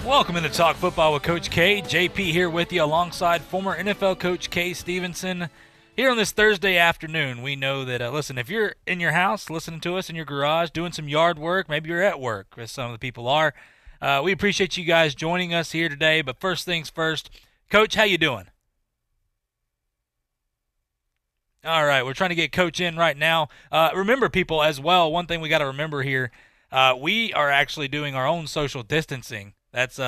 Welcome into Talk Football with Coach K. JP here with you alongside former NFL coach Kay Stevenson. Here on this Thursday afternoon, we know that, listen, if you're in your house listening to us in your garage doing some yard work, maybe you're at work, as some of the people are, we appreciate you guys joining us here today. But first things first, Coach, how you doing? All right, we're trying to get Coach in right now. Remember, people, as well, one thing we got to remember here, we are actually doing our own social distancing. That's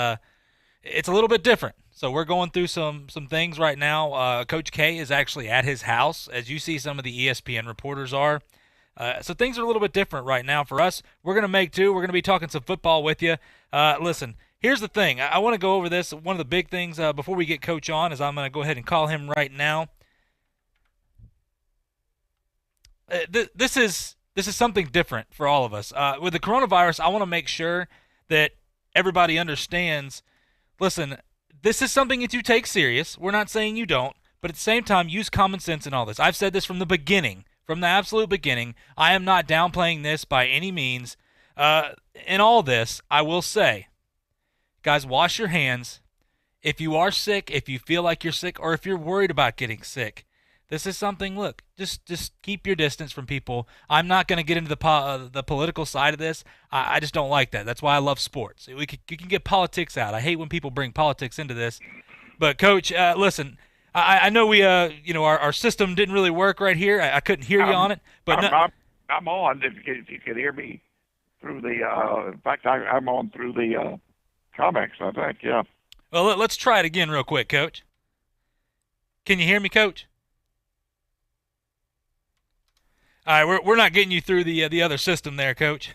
it's a little bit different. So we're going through some things right now. Coach K is actually at his house, as you see some of the ESPN reporters are. So things are a little bit different right now for us. We're going to make two. We're going to be talking some football with you. Listen, here's the thing. I want to go over this. One of the big things before we get Coach on is I'm going to go ahead and call him right now. This is something different for all of us. With the coronavirus, I want to make sure that everybody understands. Listen, this is something that you take serious. We're not saying you don't, but at the same time, use common sense in all this. I've said this from the beginning, from the absolute beginning. I am not downplaying this by any means. In all this, I will say, guys, wash your hands. If you are sick, if you feel like you're sick, or if you're worried about getting sick, this is something, look, just keep your distance from people. I'm not going to get into the political side of this. I just don't like that. That's why I love sports. You can get politics out. I hate when people bring politics into this. But, Coach, listen, I know our system didn't really work right here. I couldn't hear you on it. But I'm on if you could hear me through the in fact, I'm on through the comics, I think, yeah. Well, let's try it again real quick, Coach. Can you hear me, Coach? All right, we're not getting you through the other system there, Coach.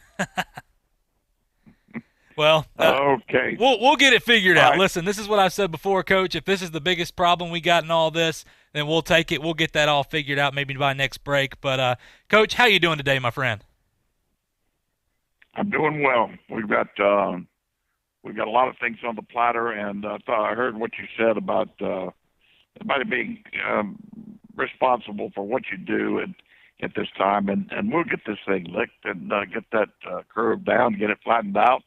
Well, okay. We'll get it figured out. Right. Listen, this is what I've said before, Coach. If this is the biggest problem we got in all this, then we'll take it. We'll get that all figured out maybe by next break. But, Coach, how you doing today, my friend? I'm doing well. We've got a lot of things on the platter, and I heard what you said about everybody being responsible for what you do at this time, and we'll get this thing licked and get that curve down, get it flattened out,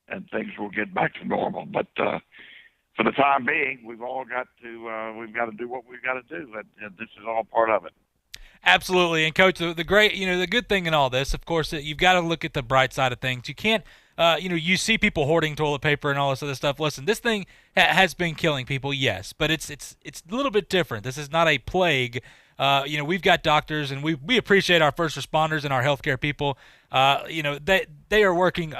and things will get back to normal. But for the time being, we've got to do what we've got to do, and this is all part of it. Absolutely, and Coach, the good thing in all this, of course, you've got to look at the bright side of things. You can't, you see people hoarding toilet paper and all this other stuff. Listen, this thing has been killing people, yes, but it's a little bit different. This is not a plague. We've got doctors, and we appreciate our first responders and our healthcare people. They are working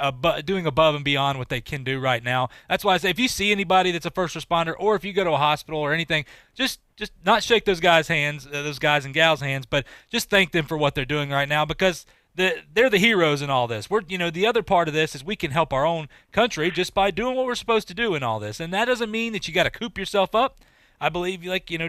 doing above and beyond what they can do right now. That's why I say if you see anybody that's a first responder, or if you go to a hospital or anything, just not shake those guys' hands, those guys and gals' hands, but just thank them for what they're doing right now, because they're the heroes in all this. The other part of this is we can help our own country just by doing what we're supposed to do in all this, and that doesn't mean that you got to coop yourself up. I believe,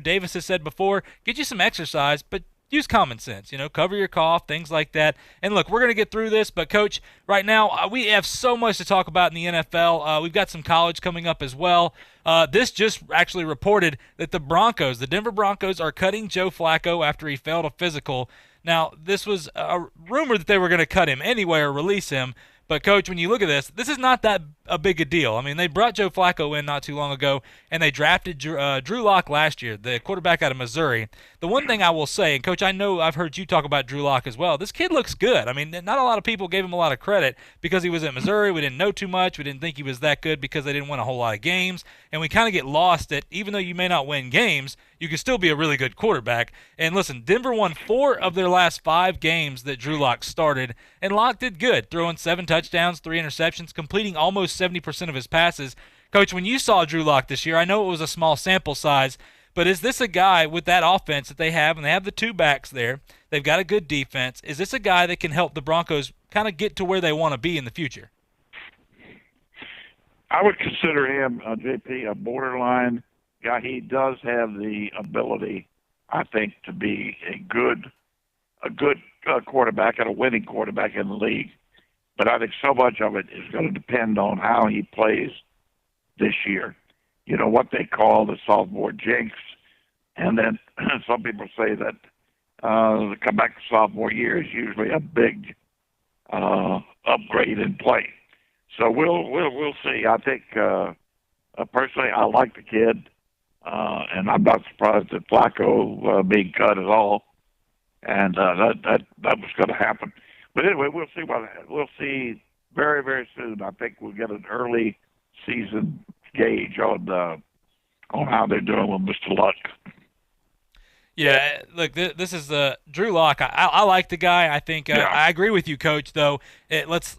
Davis has said before, get you some exercise, but use common sense. Cover your cough, things like that. And look, we're going to get through this, but Coach, right now we have so much to talk about in the NFL. We've got some college coming up as well. This just actually reported that the Denver Broncos, are cutting Joe Flacco after he failed a physical. Now, this was a rumor that they were going to cut him anyway or release him. But, Coach, when you look at this is not that a big a deal. I mean, they brought Joe Flacco in not too long ago, and they drafted Drew Lock last year, the quarterback out of Missouri. The one thing I will say, and, Coach, I know I've heard you talk about Drew Lock as well, this kid looks good. I mean, not a lot of people gave him a lot of credit because he was at Missouri. We didn't know too much. We didn't think he was that good because they didn't win a whole lot of games. And we kind of get lost that even though you may not win games, you can still be a really good quarterback. And listen, Denver won 4 of their last 5 games that Drew Lock started, and Lock did good, throwing 7 touchdowns, 3 interceptions, completing almost 70% of his passes. Coach, when you saw Drew Lock this year, I know it was a small sample size, but is this a guy with that offense that they have, and they have the 2 backs there, they've got a good defense, is this a guy that can help the Broncos kind of get to where they want to be in the future? I would consider him, JP, a borderline guy. He does have the ability, I think, to be a good quarterback and a winning quarterback in the league. But I think so much of it is going to depend on how he plays this year. What they call the sophomore jinx. And then some people say that the comeback to sophomore year is usually a big upgrade in play. So we'll see. I think personally, I like the kid, and I'm not surprised that Flacco being cut at all, and that was going to happen. But anyway, we'll see we'll see very soon. I think we'll get an early season gauge on how they're doing with Mr. Luck. Yeah, look, this is Drew Lock. I like the guy. I think Yeah, I agree with you, Coach. Though, let's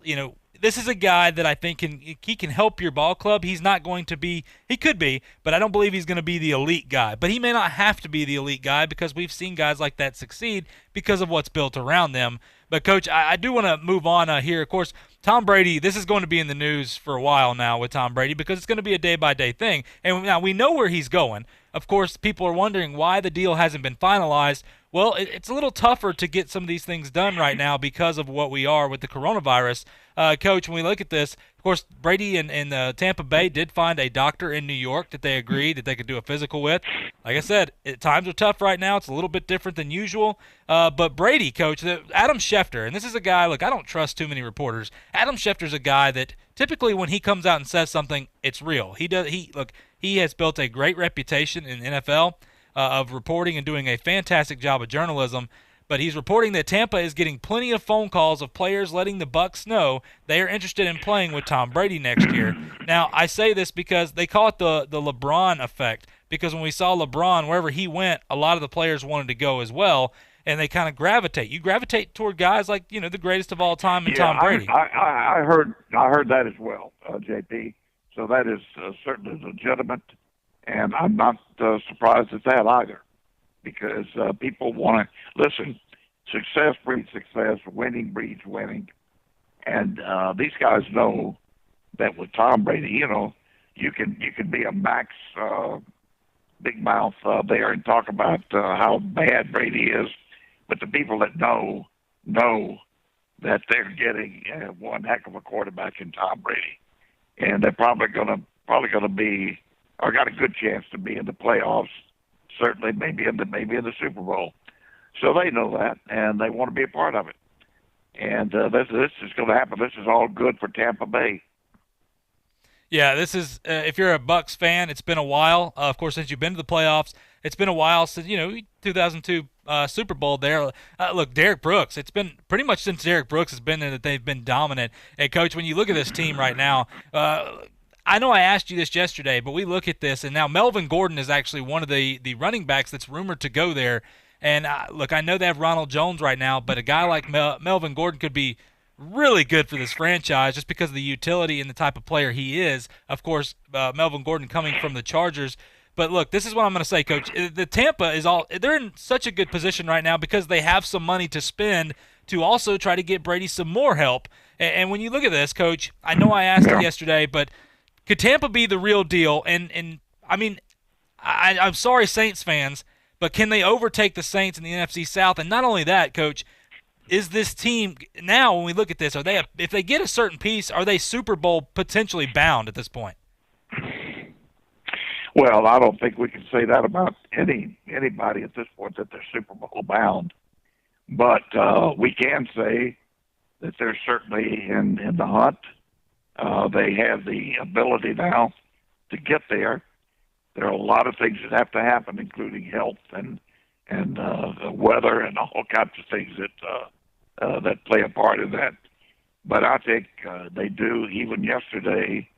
this is a guy that I think he can help your ball club. He's not going to be. He could be, but I don't believe he's going to be the elite guy. But he may not have to be the elite guy because we've seen guys like that succeed because of what's built around them. But Coach, I do want to move on here. Of course, Tom Brady. This is going to be in the news for a while now with Tom Brady because it's going to be a day-by-day thing. And now we know where he's going. Of course, people are wondering why the deal hasn't been finalized. Well, it's a little tougher to get some of these things done right now because of what we are with the coronavirus. Coach, when we look at this, of course, Brady and Tampa Bay did find a doctor in New York that they agreed that they could do a physical with. Like I said, times are tough right now. It's a little bit different than usual. But Brady, Coach, Adam Schefter, and this is a guy, look, I don't trust too many reporters. Adam Schefter's a guy that typically when he comes out and says something, it's real. He has built a great reputation in the NFL of reporting and doing a fantastic job of journalism. But he's reporting that Tampa is getting plenty of phone calls of players letting the Bucs know they are interested in playing with Tom Brady next year. Now, I say this because they call it the LeBron effect. Because when we saw LeBron, wherever he went, a lot of the players wanted to go as well, and they kind of gravitate. You gravitate toward guys like the greatest of all time and yeah. Tom Brady. I heard that as well, JP. So that is certainly legitimate, and I'm not surprised at that either, because people want to listen. Success breeds success. Winning breeds winning, and these guys know that with Tom Brady, you can be a max big mouth there and talk about how bad Brady is, but the people that know that they're getting one heck of a quarterback in Tom Brady, and they're probably gonna be, or got a good chance to be in the playoffs. Certainly, maybe in the Super Bowl. So they know that, and they want to be a part of it. And this is going to happen. This is all good for Tampa Bay. Yeah, this is if you're a Bucks fan, it's been a while. Of course, since you've been to the playoffs, it's been a while since 2002 Super Bowl. There, look, Derek Brooks. It's been pretty much since Derek Brooks has been there that they've been dominant. And Coach, when you look at this team right now, I know I asked you this yesterday, but we look at this, and now Melvin Gordon is actually one of the running backs that's rumored to go there. And look, I know they have Ronald Jones right now, but a guy like Melvin Gordon could be really good for this franchise just because of the utility and the type of player he is. Of course, Melvin Gordon coming from the Chargers. But look, this is what I'm going to say, Coach. The Tampa they're in such a good position right now because they have some money to spend to also try to get Brady some more help. And when you look at this, Coach, I know I asked you yesterday, but could Tampa be the real deal? And I mean, I'm sorry, Saints fans, but can they overtake the Saints in the NFC South? And not only that, Coach, is this team now when we look at this, if they get a certain piece, are they Super Bowl potentially bound at this point? Well, I don't think we can say that about anybody at this point, that they're Super Bowl bound. But we can say that they're certainly in the hunt. They have the ability now to get there. There are a lot of things that have to happen, including health and weather and all kinds of things that play a part in that. But I think they do. Even yesterday,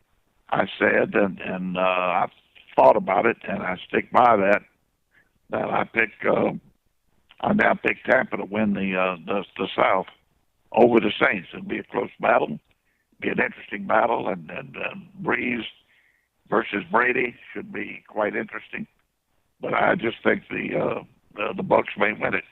I said, and I've thought about it, and I stick by that. That I now pick Tampa to win the South over the Saints. It'll be a close battle, be an interesting battle, and Breeze versus Brady should be quite interesting. But I just think the Bucks may win it.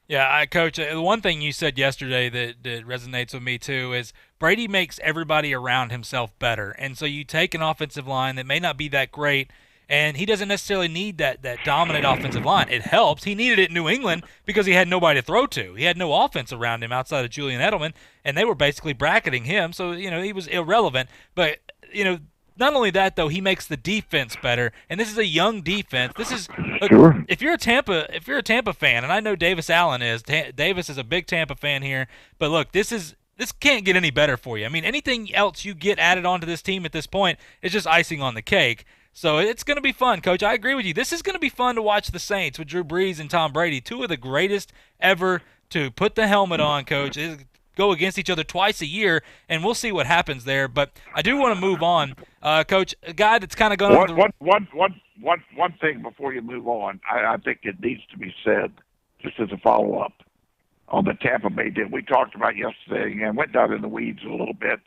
Yeah, Coach, the one thing you said yesterday that resonates with me too is Brady makes everybody around himself better. And so you take an offensive line that may not be that great, and he doesn't necessarily need that dominant offensive line. It helps. He needed it in New England because he had nobody to throw to. He had no offense around him outside of Julian Edelman, and they were basically bracketing him, so he was irrelevant. But not only that, though, he makes the defense better, and this is a young defense. This is Sure. if you're a Tampa fan, and I know Davis Allen is. Davis is a big Tampa fan here, but look, this is this can't get any better for you. I mean, anything else you get added onto this team at this point is just icing on the cake. So it's going to be fun, Coach. I agree with you. This is going to be fun to watch the Saints with Drew Brees and Tom Brady, two of the greatest ever to put the helmet on, Coach. Go against each other twice a year, and we'll see what happens there. But I do want to move on, Coach. A guy that's kind of gone over the. One thing before you move on, I think it needs to be said, just as a follow up on the Tampa Bay deal. We talked about yesterday and went down in the weeds a little bit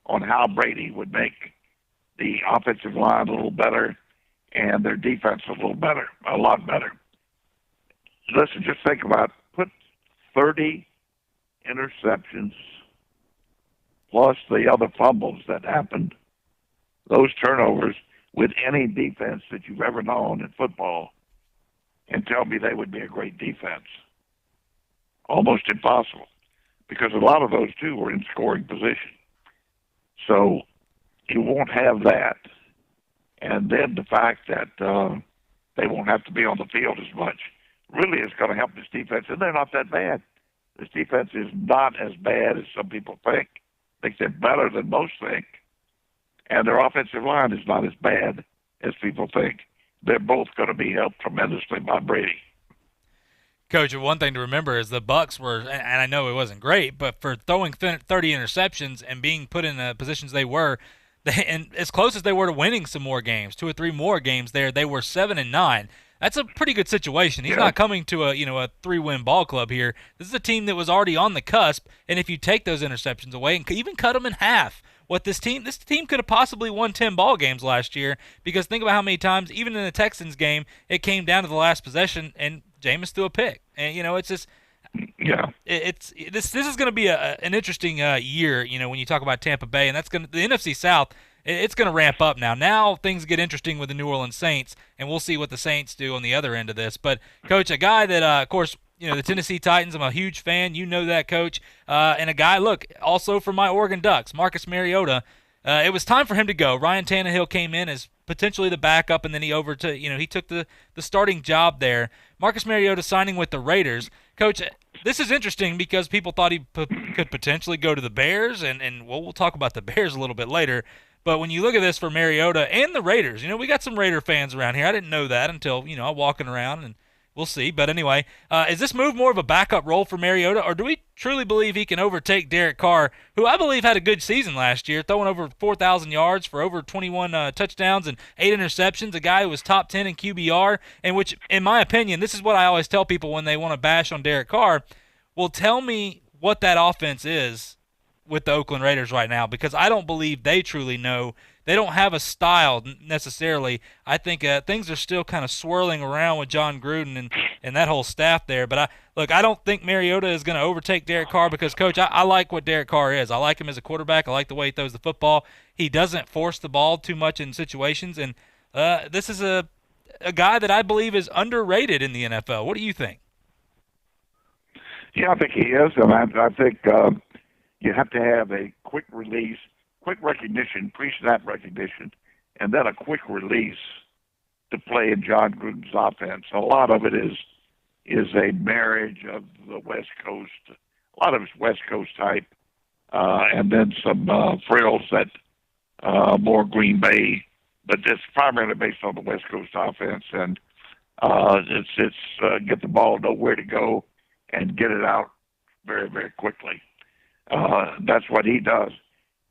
on how Brady would make the offensive line a little better and their defense a little better, a lot better. Listen, just think about put 30 interceptions plus the other fumbles that happened, those turnovers with any defense that you've ever known in football, and tell me they would be a great defense. Almost impossible, because a lot of those too were in scoring position. So you won't have that. And then the fact that they won't have to be on the field as much really is going to help this defense. And they're not that bad. This defense is not as bad as some people think. I think they're better than most think. And their offensive line is not as bad as people think. They're both going to be helped tremendously by Brady. Coach, one thing to remember is the Bucks were, and I know it wasn't great, but for throwing 30 interceptions and being put in the positions they were, and as close as they were to winning some more games, 2 or 3 more games there, they were 7-9. That's a pretty good situation. He's not coming to a 3-win ball club here. This is a team that was already on the cusp, and if you take those interceptions away and even cut them in half, this team could have possibly won 10 ball games last year, because think about how many times, even in the Texans game, it came down to the last possession and Jameis threw a pick. And it's just this is going to be an interesting year, when you talk about Tampa Bay, and that's going to the NFC South. It's going to ramp up now. Now things get interesting with the New Orleans Saints, and we'll see what the Saints do on the other end of this. But Coach, a guy that of course, the Tennessee Titans, I'm a huge fan. You know that, Coach. And a guy, look, also from my Oregon Ducks, Marcus Mariota. It was time for him to go. Ryan Tannehill came in as potentially the backup, and then he took the starting job there. Marcus Mariota signing with the Raiders. Coach, this is interesting because people thought he could potentially go to the Bears, and we'll talk about the Bears a little bit later. But when you look at this for Mariota and the Raiders, we got some Raider fans around here. I didn't know that until, I'm walking around, and we'll see. But anyway, is this move more of a backup role for Mariota, or do we truly believe he can overtake Derek Carr, who I believe had a good season last year, throwing over 4,000 yards for over 21 touchdowns and 8 interceptions, a guy who was top 10 in QBR, and which, in my opinion, this is what I always tell people when they want to bash on Derek Carr. Well, tell me what that offense is with the Oakland Raiders right now, because I don't believe they truly know. They don't have a style necessarily. I think things are still kind of swirling around with John Gruden and that whole staff there. But I don't think Mariota is going to overtake Derek Carr, because, Coach, I like what Derek Carr is. I like him as a quarterback. I like the way he throws the football. He doesn't force the ball too much in situations, and this is a guy that I believe is underrated in the NFL. What do you think? Yeah, I think he is, and I think you have to have a quick release, quick recognition, pre-snap recognition, and then a quick release to play in John Gruden's offense. A lot of it is a marriage of the West Coast. A lot of it's West Coast type, and then some frills that more Green Bay, but it's primarily based on the West Coast offense. And it's get the ball, know where to go, and get it out very, very quickly. That's what he does.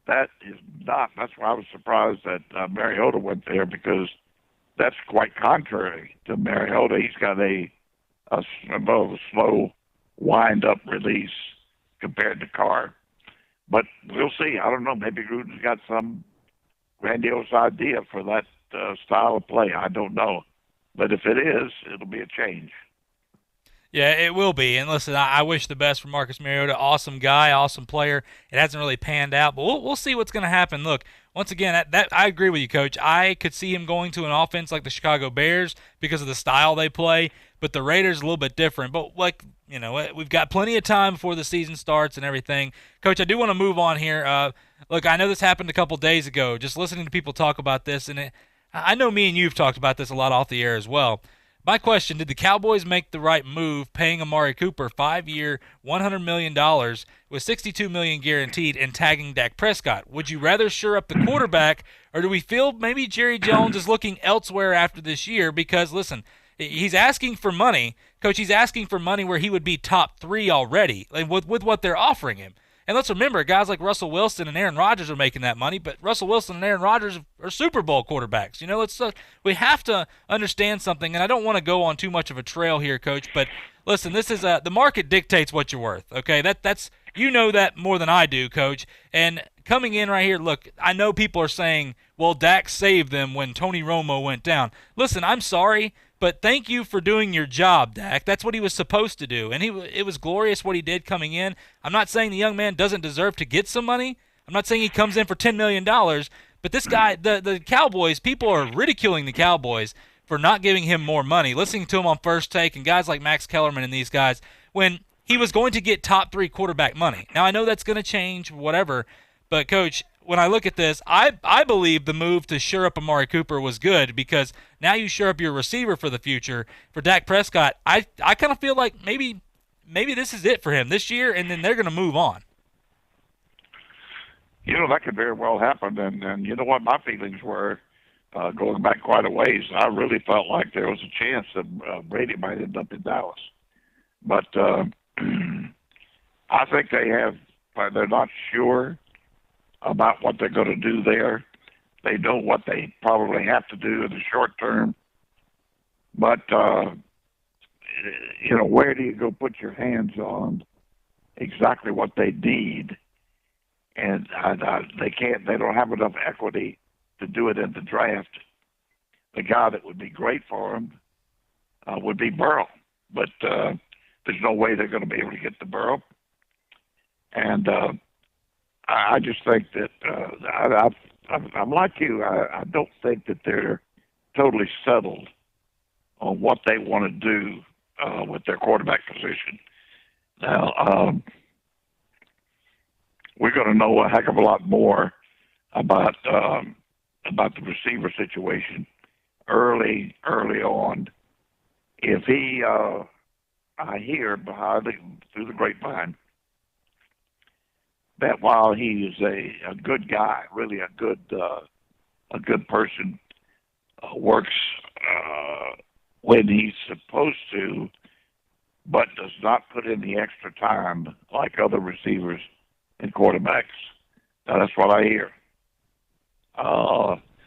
That's why I was surprised that Mariota went there, because that's quite contrary to Mariota. He's got a slow wind-up release compared to Carr. But we'll see. I don't know. Maybe Gruden's got some grandiose idea for that style of play. I don't know. But if it is, it'll be a change. Yeah, it will be. And listen, I wish the best for Marcus Mariota. Awesome guy, awesome player. It hasn't really panned out, but we'll see what's going to happen. Look, once again, that I agree with you, Coach. I could see him going to an offense like the Chicago Bears because of the style they play, but the Raiders are a little bit different. But we've got plenty of time before the season starts and everything. Coach, I do want to move on here. Look, I know this happened a couple days ago. Just listening to people talk about this, and I know me and you've talked about this a lot off the air as well. My question: did the Cowboys make the right move paying Amari Cooper 5-year, $100 million with $62 million guaranteed and tagging Dak Prescott? Would you rather shore up the quarterback, or do we feel maybe Jerry Jones is looking elsewhere after this year? Because listen, he's asking for money, coach. He's asking for money where he would be top three already, like with what they're offering him. And let's remember, guys like Russell Wilson and Aaron Rodgers are making that money, but Russell Wilson and Aaron Rodgers are Super Bowl quarterbacks. We have to understand something, and I don't want to go on too much of a trail here, Coach. But listen, this is the market dictates what you're worth. Okay, that's you know that more than I do, Coach. And coming in right here, look, I know people are saying, well, Dak saved them when Tony Romo went down. Listen, I'm sorry, but thank you for doing your job, Dak. That's what he was supposed to do, and it was glorious what he did coming in. I'm not saying the young man doesn't deserve to get some money. I'm not saying he comes in for $10 million, but this guy, the Cowboys, people are ridiculing the Cowboys for not giving him more money. Listening to him on First Take and guys like Max Kellerman and these guys, when he was going to get top three quarterback money. Now I know that's going to change, whatever, but Coach, when I look at this, I believe the move to shore up Amari Cooper was good because now you shore up your receiver for the future. For Dak Prescott, I kind of feel like maybe this is it for him this year, and then they're going to move on. That could very well happen. And you know what my feelings were going back quite a ways. I really felt like there was a chance that Brady might end up in Dallas. But I think they're not sure about what they're going to do there. They know what they probably have to do in the short term. But, where do you go put your hands on exactly what they need? And they don't have enough equity to do it in the draft. The guy that would be great for them would be Burrow. But there's no way they're going to be able to get to Burrow. And I just think that I'm like you. I don't think that they're totally settled on what they want to do with their quarterback position. Now, we're going to know a heck of a lot more about the receiver situation early on. If I hear through the grapevine that while he is a good guy, really a good person, works when he's supposed to, but does not put in the extra time like other receivers and quarterbacks. Now, that's what I hear.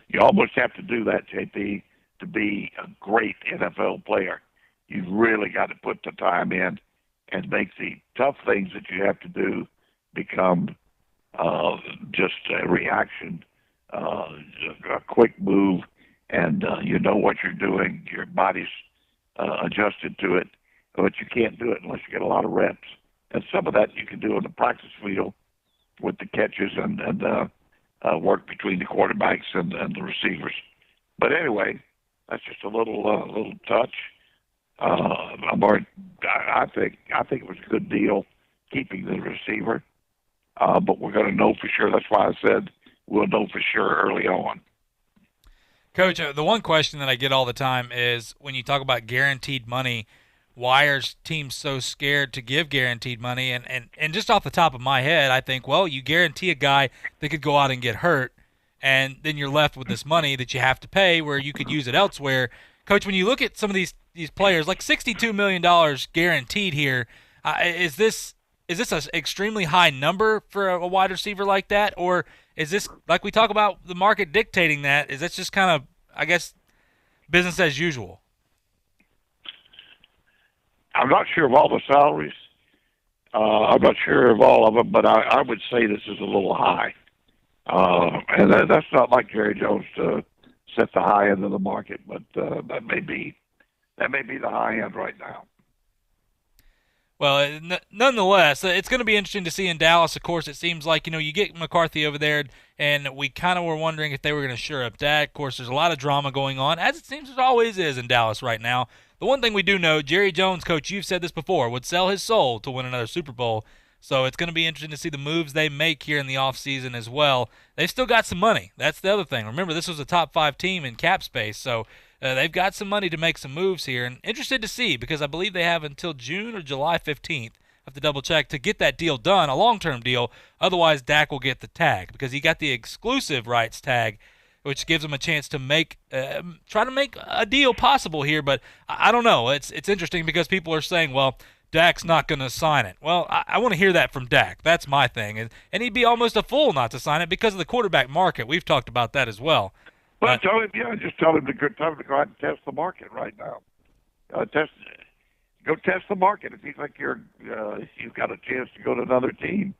You almost have to do that, JP, to be a great NFL player. You've really got to put the time in and make the tough things that you have to do become just a reaction, a quick move, and you know what you're doing. Your body's adjusted to it, but you can't do it unless you get a lot of reps. And some of that you can do in the practice field with the catches and work between the quarterbacks and the receivers. But anyway, that's just a little touch. I think it was a good deal keeping the receiver, but we're going to know for sure. That's why I said we'll know for sure early on. Coach, the one question that I get all the time is when you talk about guaranteed money, why are teams so scared to give guaranteed money? And just off the top of my head, I think, well, you guarantee a guy that could go out and get hurt, and then you're left with this money that you have to pay where you could use it elsewhere. Coach, when you look at some of these players, like $62 million guaranteed here, is this an extremely high number for a wide receiver like that? Or is this, like we talk about the market dictating that, is that just kind of, I guess, business as usual? I'm not sure of all the salaries. I'm not sure of all of them, but I would say this is a little high. And that's not like Jerry Jones to set the high end of the market, but that may be the high end right now. Well, nonetheless, it's going to be interesting to see in Dallas. Of course, it seems like, you get McCarthy over there, and we kind of were wondering if they were going to shore up Dak. Of course, there's a lot of drama going on, as it seems there always is in Dallas right now. The one thing we do know, Jerry Jones, Coach, you've said this before, would sell his soul to win another Super Bowl. So it's going to be interesting to see the moves they make here in the offseason as well. They've still got some money. That's the other thing. Remember, this was a top 5 team in cap space, so they've got some money to make some moves here, and interested to see because I believe they have until June or July 15th. I have to double check to get that deal done, a long-term deal. Otherwise, Dak will get the tag because he got the exclusive rights tag, which gives him a chance to try to make a deal possible here. But I don't know. It's interesting because people are saying, well, Dak's not going to sign it. Well, I want to hear that from Dak. That's my thing. And he'd be almost a fool not to sign it because of the quarterback market. We've talked about that as well. Well, just tell him the good time to go out and test the market right now. Go test the market. If you think you've got a chance to go to another team,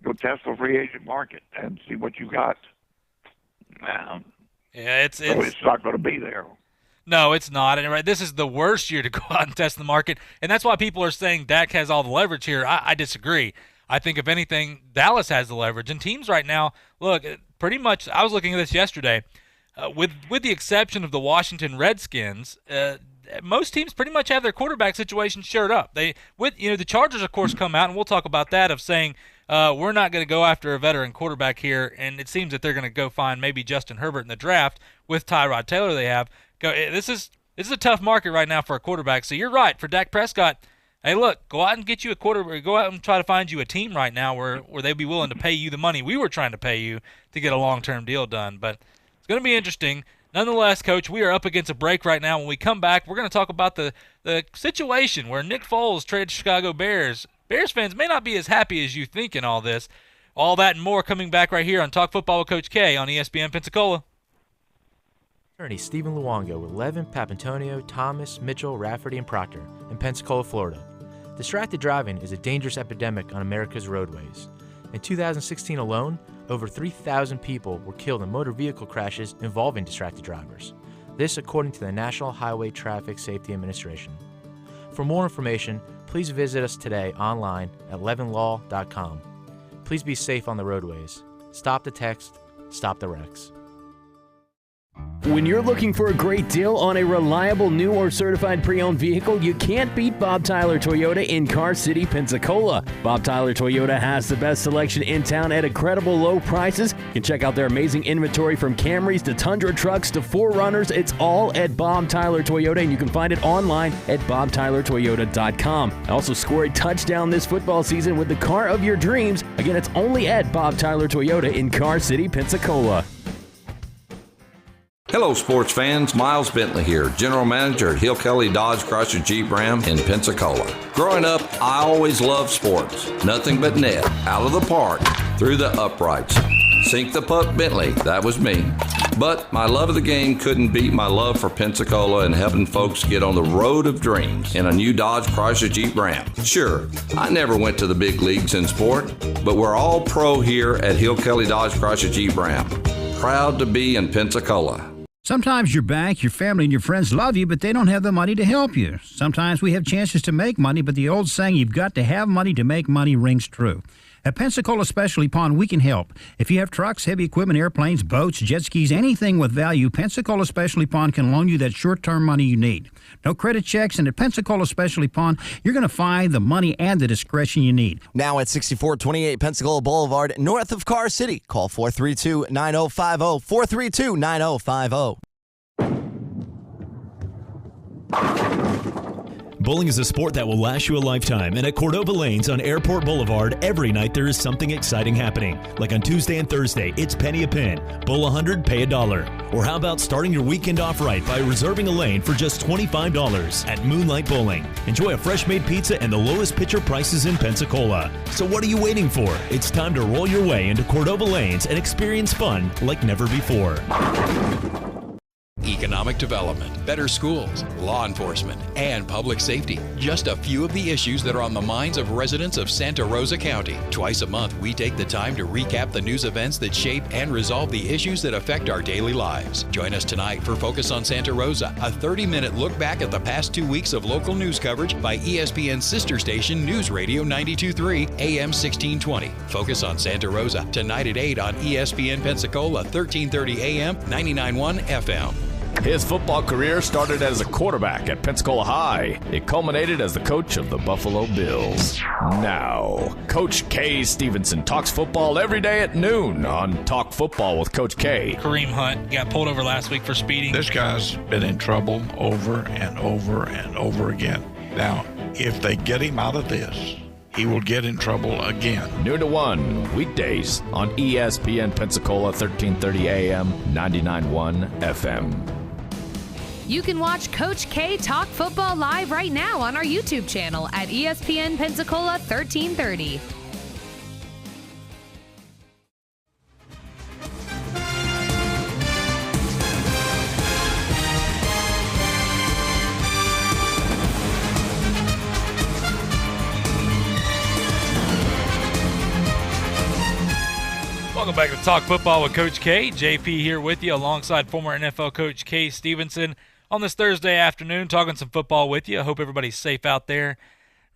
go test the free agent market and see what you got. It's not going to be there. No, it's not. And this is the worst year to go out and test the market, and that's why people are saying Dak has all the leverage here. I disagree. I think if anything, Dallas has the leverage, and teams right now, look, pretty much. I was looking at this yesterday. With the exception of the Washington Redskins, most teams pretty much have their quarterback situation shored up. The Chargers, of course, come out, and we'll talk about that, of saying we're not going to go after a veteran quarterback here, and it seems that they're going to go find maybe Justin Herbert in the draft with Tyrod Taylor they have. This is a tough market right now for a quarterback. So you're right, for Dak Prescott, hey, look, go out and get you a quarterback. Go out and try to find you a team right now where they'd be willing to pay you the money we were trying to pay you to get a long-term deal done. But it's going to be interesting. Nonetheless, Coach, we are up against a break right now. When we come back, we're going to talk about the situation where Nick Foles traded Chicago Bears. Bears fans may not be as happy as you think in all this. All that and more coming back right here on Talk Football with Coach K on ESPN Pensacola. Attorney Stephen Luongo with Levin, Papantonio, Thomas, Mitchell, Rafferty, and Proctor in Pensacola, Florida. Distracted driving is a dangerous epidemic on America's roadways. In 2016 alone, over 3,000 people were killed in motor vehicle crashes involving distracted drivers. This according to the National Highway Traffic Safety Administration. For more information, please visit us today online at levinlaw.com. Please be safe on the roadways. Stop the text, stop the wrecks. When you're looking for a great deal on a reliable new or certified pre-owned vehicle, you can't beat Bob Tyler Toyota in Car City, Pensacola. Bob Tyler Toyota has the best selection in town at incredible low prices. You can check out their amazing inventory from Camrys to Tundra trucks to 4Runners. It's all at Bob Tyler Toyota, and you can find it online at bobtylertoyota.com. Also score a touchdown this football season with the car of your dreams. Again, it's only at Bob Tyler Toyota in Car City, Pensacola. Hello, sports fans. Miles Bentley here, General Manager at Hill Kelly Dodge Chrysler Jeep Ram in Pensacola. Growing up, I always loved sports. Nothing but net, out of the park, through the uprights. Sink the puck Bentley, that was me. But my love of the game couldn't beat my love for Pensacola and helping folks get on the road of dreams in a new Dodge Chrysler Jeep Ram. Sure, I never went to the big leagues in sport, but we're all pro here at Hill Kelly Dodge Chrysler Jeep Ram. Proud to be in Pensacola. Sometimes your bank, your family, and your friends love you, but they don't have the money to help you. Sometimes we have chances to make money, but the old saying, you've got to have money to make money, rings true. At Pensacola Specialty Pond, we can help. If you have trucks, heavy equipment, airplanes, boats, jet skis, anything with value, Pensacola Specialty Pond can loan you that short-term money you need. No credit checks, and at Pensacola Specialty Pond, you're going to find the money and the discretion you need. Now at 6428 Pensacola Boulevard, north of Car City. Call 432-9050, 432-9050. Bowling is a sport that will last you a lifetime, and at Cordova Lanes on Airport Boulevard, every night there is something exciting happening. Like on Tuesday and Thursday, it's penny a pin. Bowl 100, pay $1. Or how about starting your weekend off right by reserving a lane for just $25 at Moonlight Bowling. Enjoy a fresh-made pizza and the lowest pitcher prices in Pensacola. So what are you waiting for? It's time to roll your way into Cordova Lanes and experience fun like never before. Economic development, better schools, law enforcement, and public safety. Just a few of the issues that are on the minds of residents of Santa Rosa County. Twice a month, we take the time to recap the news events that shape and resolve the issues that affect our daily lives. Join us tonight for Focus on Santa Rosa, a 30-minute look back at the past 2 weeks of local news coverage by ESPN's sister station, News Radio 92.3 AM 1620. Focus on Santa Rosa, tonight at 8 on ESPN Pensacola, 1330 AM, 99.1 FM. His football career started as a quarterback at Pensacola High. It culminated as the coach of the Buffalo Bills. Now, Coach K. Stevenson talks football every day at noon on Talk Football with Coach K. Kareem Hunt got pulled over last week for speeding. This guy's been in trouble over and over and over again. Now, if they get him out of this, he will get in trouble again. Noon to 1, weekdays on ESPN Pensacola 1330 AM, 99.1 FM. You can watch Coach K talk football live right now on our YouTube channel at ESPN Pensacola 1330. Welcome back to Talk Football with Coach K. JP here with you alongside former NFL coach K. Stevenson on this Thursday afternoon, talking some football with you. I hope everybody's safe out there.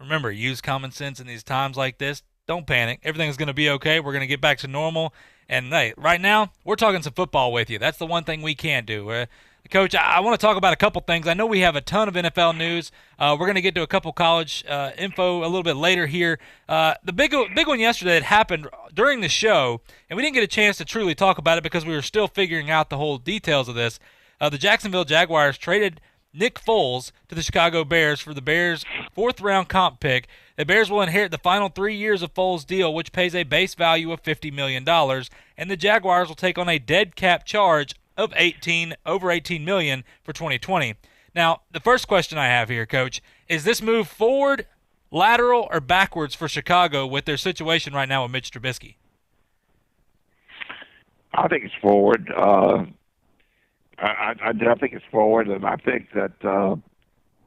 Remember, use common sense in these times like this. Don't panic. Everything's going to be okay. We're going to get back to normal. And hey, right now, we're talking some football with you. That's the one thing we can do. Coach, I want to talk about a couple things. I know we have a ton of NFL news. We're going to get to a couple college info a little bit later here. The big one yesterday that happened during the show, and we didn't get a chance to truly talk about it because we were still figuring out the whole details of this. The Jacksonville Jaguars traded Nick Foles to the Chicago Bears for the Bears' fourth-round comp pick. The Bears will inherit the final 3 years of Foles' deal, which pays a base value of $50 million, and the Jaguars will take on a dead cap charge of over $18 million for 2020. Now, the first question I have here, Coach, is this move forward, lateral, or backwards for Chicago with their situation right now with Mitch Trubisky? I think it's forward. I think it's forward, and I think that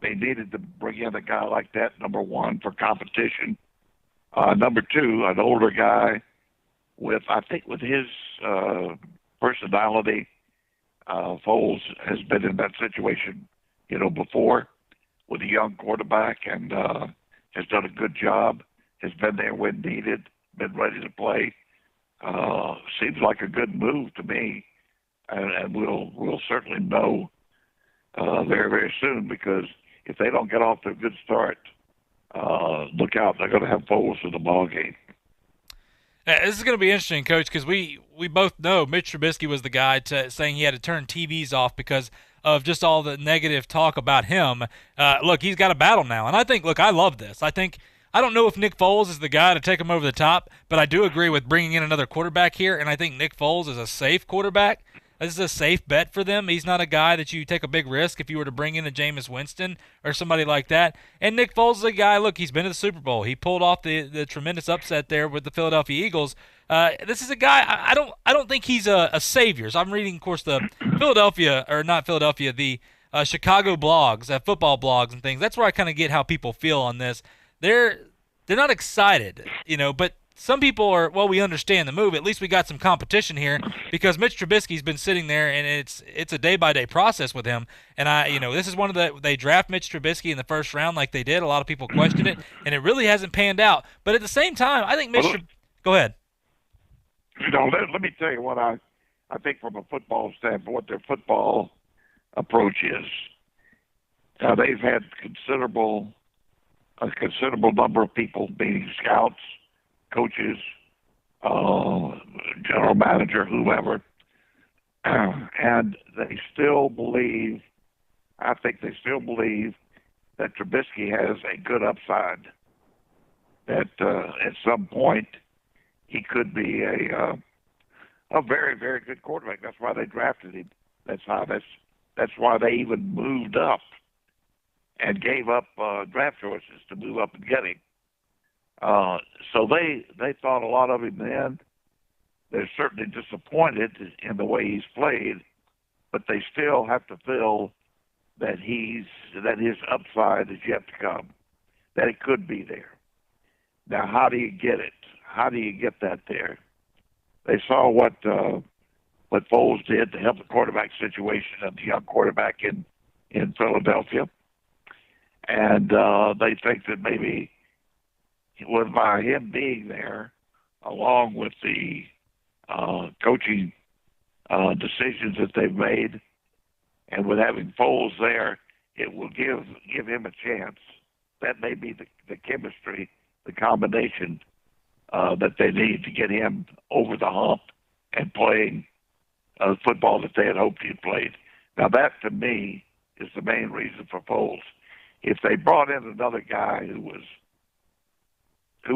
they needed to bring in a guy like that, number one, for competition. Number two, an older guy with his personality. Foles has been in that situation, before with a young quarterback and has done a good job, has been there when needed, been ready to play. Seems like a good move to me. And we'll certainly know very, very soon, because if they don't get off to a good start, look out. They're going to have Foles in the ball game. This is going to be interesting, Coach, because we both know Mitch Trubisky was the guy saying he had to turn TVs off because of just all the negative talk about him. Look, he's got a battle now, and I love this. I don't know if Nick Foles is the guy to take him over the top, but I do agree with bringing in another quarterback here, and I think Nick Foles is a safe quarterback. This is a safe bet for them. He's not a guy that you take a big risk if you were to bring in a Jameis Winston or somebody like that. And Nick Foles is a guy, look, he's been to the Super Bowl. He pulled off the tremendous upset there with the Philadelphia Eagles. This is a guy, I don't think he's a savior. So I'm reading, of course, the Chicago blogs, football blogs and things. That's where I kind of get how people feel on this. They're not excited, but some people are, well, we understand the move. At least we got some competition here because Mitch Trubisky's been sitting there, and it's a day-by-day process with him. And this is they draft Mitch Trubisky in the first round like they did. A lot of people questioned it, and it really hasn't panned out. But at the same time, I think go ahead. Let me tell you what I think from a football standpoint, what their football approach is. They've had a considerable number of people, meaning scouts, coaches, general manager, whoever, and they still believe that Trubisky has a good upside, that at some point he could be a very, very good quarterback. That's why they drafted him. That's why they even moved up and gave up draft choices to move up and get him. So they thought a lot of him then. They're certainly disappointed in the way he's played, but they still have to feel that his upside is yet to come, that it could be there. Now, how do you get it? How do you get that there? They saw what Foles did to help the quarterback situation and the young quarterback in Philadelphia, and they think that maybe by him being there, along with the coaching decisions that they've made And with having Foles there, it will give him a chance. That may be the chemistry, the combination that they need to get him over the hump and playing football that they had hoped he'd played. Now that, to me, is the main reason for Foles. If they brought in another guy who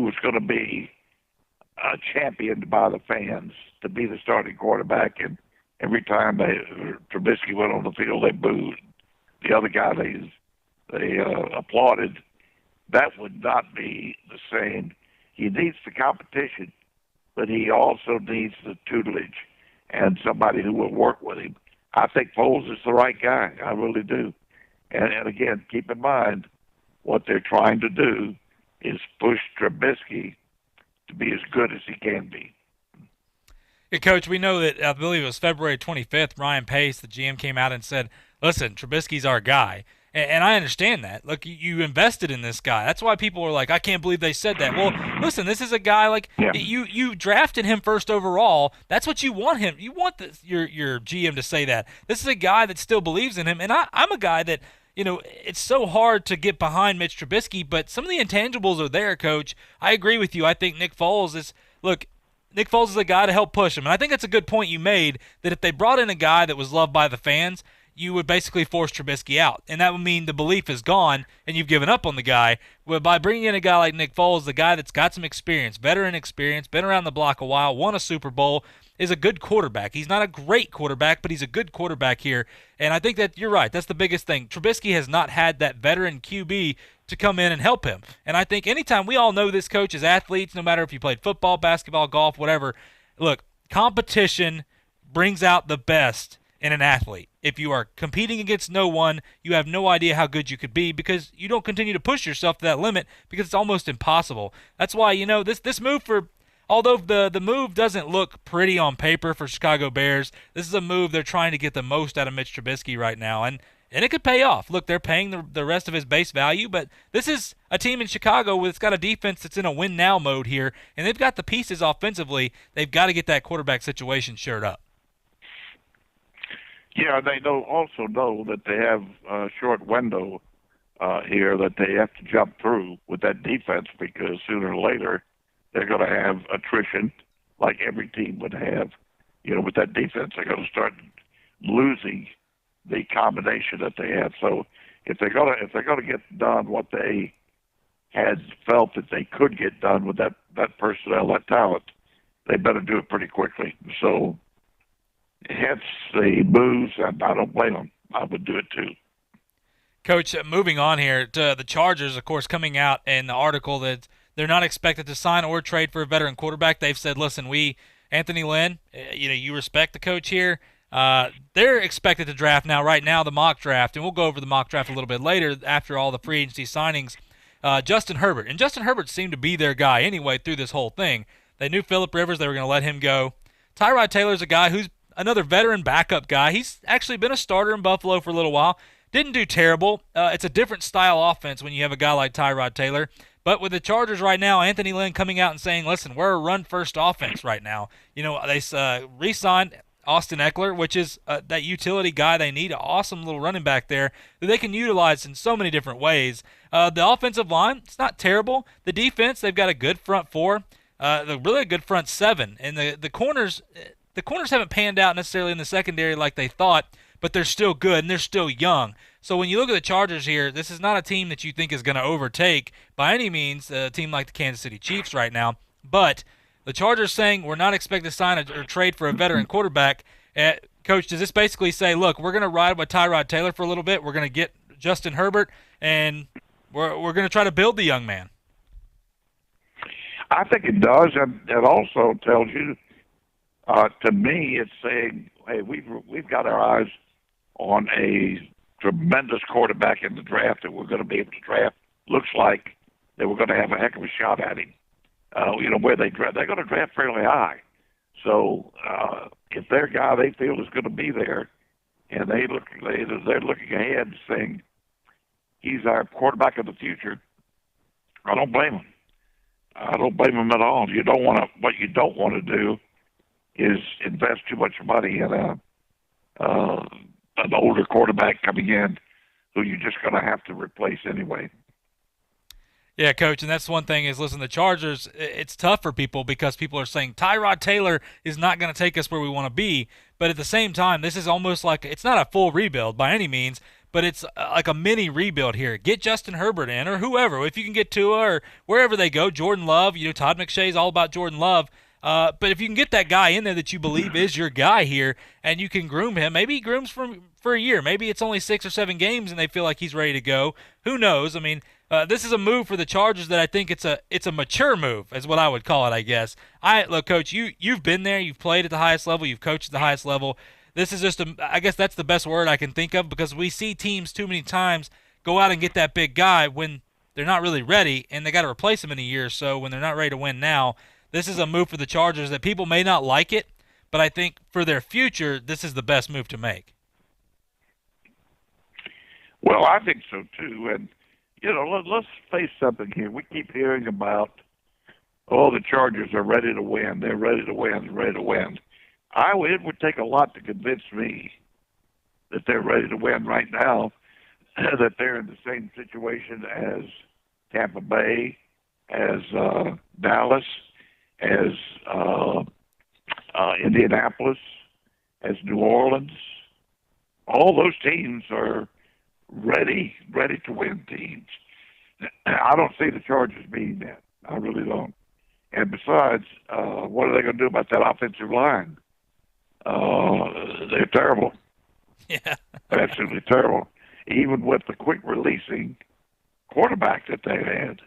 was going to be championed by the fans to be the starting quarterback, and every time Trubisky went on the field, they booed. The other guy they applauded. That would not be the same. He needs the competition, but he also needs the tutelage and somebody who will work with him. I think Foles is the right guy. I really do. And again, keep in mind, what they're trying to do is push Trubisky to be as good as he can be. Yeah, Coach, we know that, I believe it was February 25th, Ryan Pace, the GM, came out and said, listen, Trubisky's our guy. And I understand that. Look, you invested in this guy. That's why people are like, I can't believe they said that. Well, listen, this is a guy like you drafted him first overall. That's what you want him. You want your GM to say that. This is a guy that still believes in him. And I'm a guy that, it's so hard to get behind Mitch Trubisky, but some of the intangibles are there, Coach. I agree with you. I think Nick Foles is a guy to help push him. And I think that's a good point you made, that if they brought in a guy that was loved by the fans, you would basically force Trubisky out. And that would mean the belief is gone and you've given up on the guy. But by bringing in a guy like Nick Foles, the guy that's got some experience, veteran experience, been around the block a while, won a Super Bowl, is a good quarterback. He's not a great quarterback, but he's a good quarterback here. And I think that you're right. That's the biggest thing. Trubisky has not had that veteran QB to come in and help him. And I think anytime, we all know this, Coach, as athletes, no matter if you played football, basketball, golf, whatever, look, competition brings out the best in an athlete. If you are competing against no one, you have no idea how good you could be, because you don't continue to push yourself to that limit, because it's almost impossible. That's why, this move although the move doesn't look pretty on paper for Chicago Bears, this is a move they're trying to get the most out of Mitch Trubisky right now, and it could pay off. Look, they're paying the rest of his base value, but this is a team in Chicago that's got a defense that's in a win-now mode here, and they've got the pieces offensively. They've got to get that quarterback situation shored up. Yeah, they also know that they have a short window here that they have to jump through with that defense, because sooner or later they're going to have attrition, like every team would have. With that defense, they're going to start losing the combination that they have. So if they're going to get done what they had felt that they could get done with that personnel, that talent, they better do it pretty quickly. So hence the moves, and I don't blame them. I would do it too. Coach, moving on here to the Chargers, of course, coming out in the article that they're not expected to sign or trade for a veteran quarterback. They've said, listen, Anthony Lynn, you respect the coach here. They're expected to draft now, right now, the mock draft, and we'll go over the mock draft a little bit later after all the free agency signings. Justin Herbert. And Justin Herbert seemed to be their guy anyway through this whole thing. They knew Phillip Rivers, they were going to let him go. Tyrod Taylor's a guy who's another veteran backup guy. He's actually been a starter in Buffalo for a little while. Didn't do terrible. It's a different style offense when you have a guy like Tyrod Taylor. But with the Chargers right now, Anthony Lynn coming out and saying, listen, we're a run-first offense right now. They re-signed Austin Eckler, which is that utility guy they need, an awesome little running back there that they can utilize in so many different ways. The offensive line, it's not terrible. The defense, they've got a good front four, really a good front seven. And the corners haven't panned out necessarily in the secondary like they thought, but they're still good and they're still young. So when you look at the Chargers here, this is not a team that you think is going to overtake by any means a team like the Kansas City Chiefs right now. But the Chargers saying we're not expected to sign or trade for a veteran quarterback. Coach, does this basically say, look, we're going to ride with Tyrod Taylor for a little bit, we're going to get Justin Herbert, and we're going to try to build the young man? I think it does, and it also tells you, to me, it's saying, hey, we've got our eyes on a tremendous quarterback in the draft that we're going to be able to draft. Looks like that we're going to have a heck of a shot at him. Where they draft, they're going to draft fairly high. So if their guy they feel is going to be there, and they're looking ahead saying he's our quarterback of the future, I don't blame them. I don't blame them at all. What you don't want to do is invest too much money in a an older quarterback coming in who you're just going to have to replace anyway. Yeah, Coach, and that's one thing is, listen, the Chargers, it's tough for people because people are saying Tyrod Taylor is not going to take us where we want to be. But at the same time, this is almost like it's not a full rebuild by any means, but it's like a mini rebuild here. Get Justin Herbert in or whoever. If you can get Tua or wherever they go, Jordan Love, Todd McShay's all about Jordan Love. But if you can get that guy in there that you believe is your guy here and you can groom him, maybe he grooms for a year. Maybe it's only 6 or 7 games and they feel like he's ready to go. Who knows? I mean, this is a move for the Chargers that I think it's a mature move, is what I would call it, I guess. Look, Coach, you've been there, you've played at the highest level, you've coached at the highest level. This is just I guess that's the best word I can think of, because we see teams too many times go out and get that big guy when they're not really ready, and they got to replace him in a year or so when they're not ready to win now. This is a move for the Chargers that people may not like it, but I think for their future, this is the best move to make. Well, I think so too, and let's face something here. We keep hearing about, the Chargers are ready to win. They're ready to win, ready to win. It would take a lot to convince me that they're ready to win right now, that they're in the same situation as Tampa Bay, as Dallas, as Indianapolis, as New Orleans. All those teams are ready to win teams. I don't see the Chargers being that. I really don't. And besides, what are they going to do about that offensive line? They're terrible. Yeah. They're absolutely terrible. Even with the quick releasing quarterback that they had,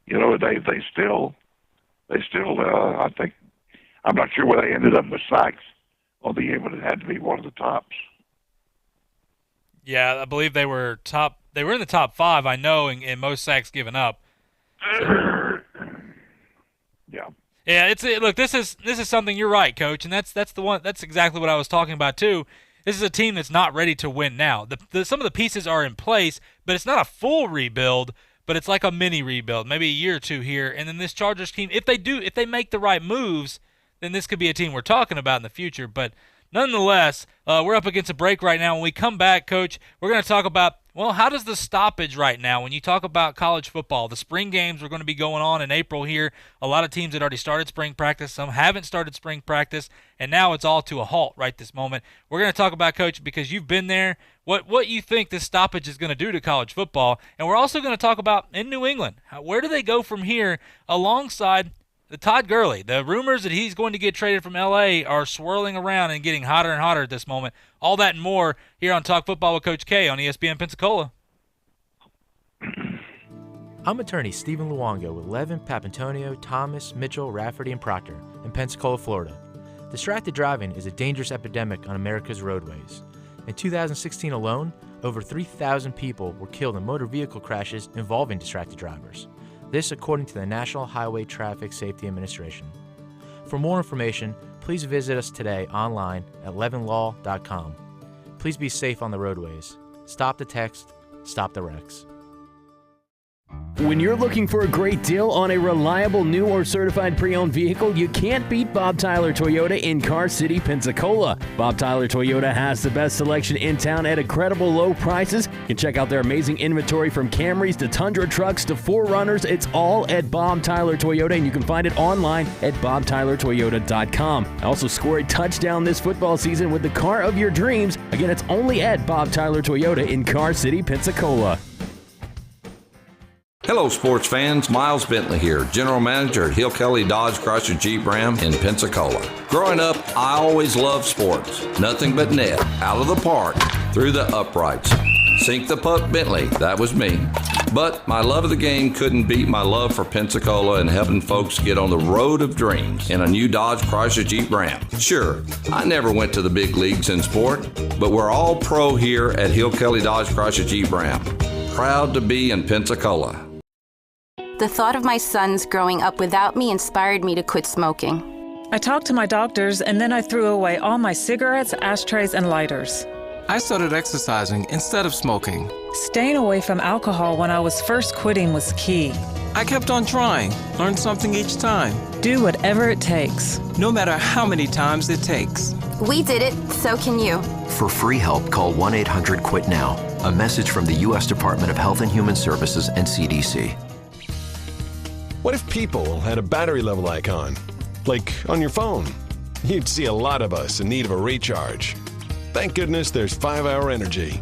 they still, I think, I'm not sure where they ended up with sacks on the year, but it had to be one of the tops. Yeah, I believe they were top. They were in the top 5, I know, in most sacks given up. Yeah. Yeah, look. This is something. You're right, Coach, and that's the one. That's exactly what I was talking about too. This is a team that's not ready to win now. Some of the pieces are in place, but it's not a full rebuild. But it's like a mini rebuild, maybe a year or two here, and then this Chargers team, if they make the right moves, then this could be a team we're talking about in the future. But nonetheless, we're up against a break right now. When we come back, Coach, we're going to talk about, how does the stoppage right now, when you talk about college football, the spring games are going to be going on in April here. A lot of teams had already started spring practice. Some haven't started spring practice, and now it's all to a halt right this moment. We're going to talk about, Coach, because you've been there, what you think this stoppage is going to do to college football. And we're also going to talk about in New England, where do they go from here alongside the Todd Gurley. The rumors that he's going to get traded from L.A. are swirling around and getting hotter and hotter at this moment. All that and more here on Talk Football with Coach K on ESPN Pensacola. I'm attorney Stephen Luongo with Levin, Papantonio, Thomas, Mitchell, Rafferty, and Proctor in Pensacola, Florida. Distracted driving is a dangerous epidemic on America's roadways. In 2016 alone, over 3,000 people were killed in motor vehicle crashes involving distracted drivers. This according to the National Highway Traffic Safety Administration. For more information, please visit us today online at levinlaw.com. Please be safe on the roadways. Stop the text, stop the wrecks. When you're looking for a great deal on a reliable new or certified pre-owned vehicle, you can't beat Bob Tyler Toyota in Car City, Pensacola. Bob Tyler Toyota has the best selection in town at incredible low prices. You can check out their amazing inventory from Camrys to Tundra trucks to 4Runners. It's all at Bob Tyler Toyota, and you can find it online at bobtylertoyota.com. Also score a touchdown this football season with the car of your dreams. Again, it's only at Bob Tyler Toyota in Car City, Pensacola. Hello, sports fans. Miles Bentley here, General Manager at Hill Kelly Dodge Chrysler Jeep Ram in Pensacola. Growing up, I always loved sports. Nothing but net, out of the park, through the uprights. Sink the puck, Bentley, that was me. But my love of the game couldn't beat my love for Pensacola and helping folks get on the road of dreams in a new Dodge Chrysler Jeep Ram. Sure, I never went to the big leagues in sport, but we're all pro here at Hill Kelly Dodge Chrysler Jeep Ram. Proud to be in Pensacola. The thought of my sons growing up without me inspired me to quit smoking. I talked to my doctors, and then I threw away all my cigarettes, ashtrays, and lighters. I started exercising instead of smoking. Staying away from alcohol when I was first quitting was key. I kept on trying, learned something each time. Do whatever it takes. No matter how many times it takes. We did it, so can you. For free help, call 1-800-QUIT-NOW. A message from the U.S. Department of Health and Human Services and CDC. What if people had a battery level icon? Like on your phone? You'd see a lot of us in need of a recharge. Thank goodness there's 5-Hour Energy.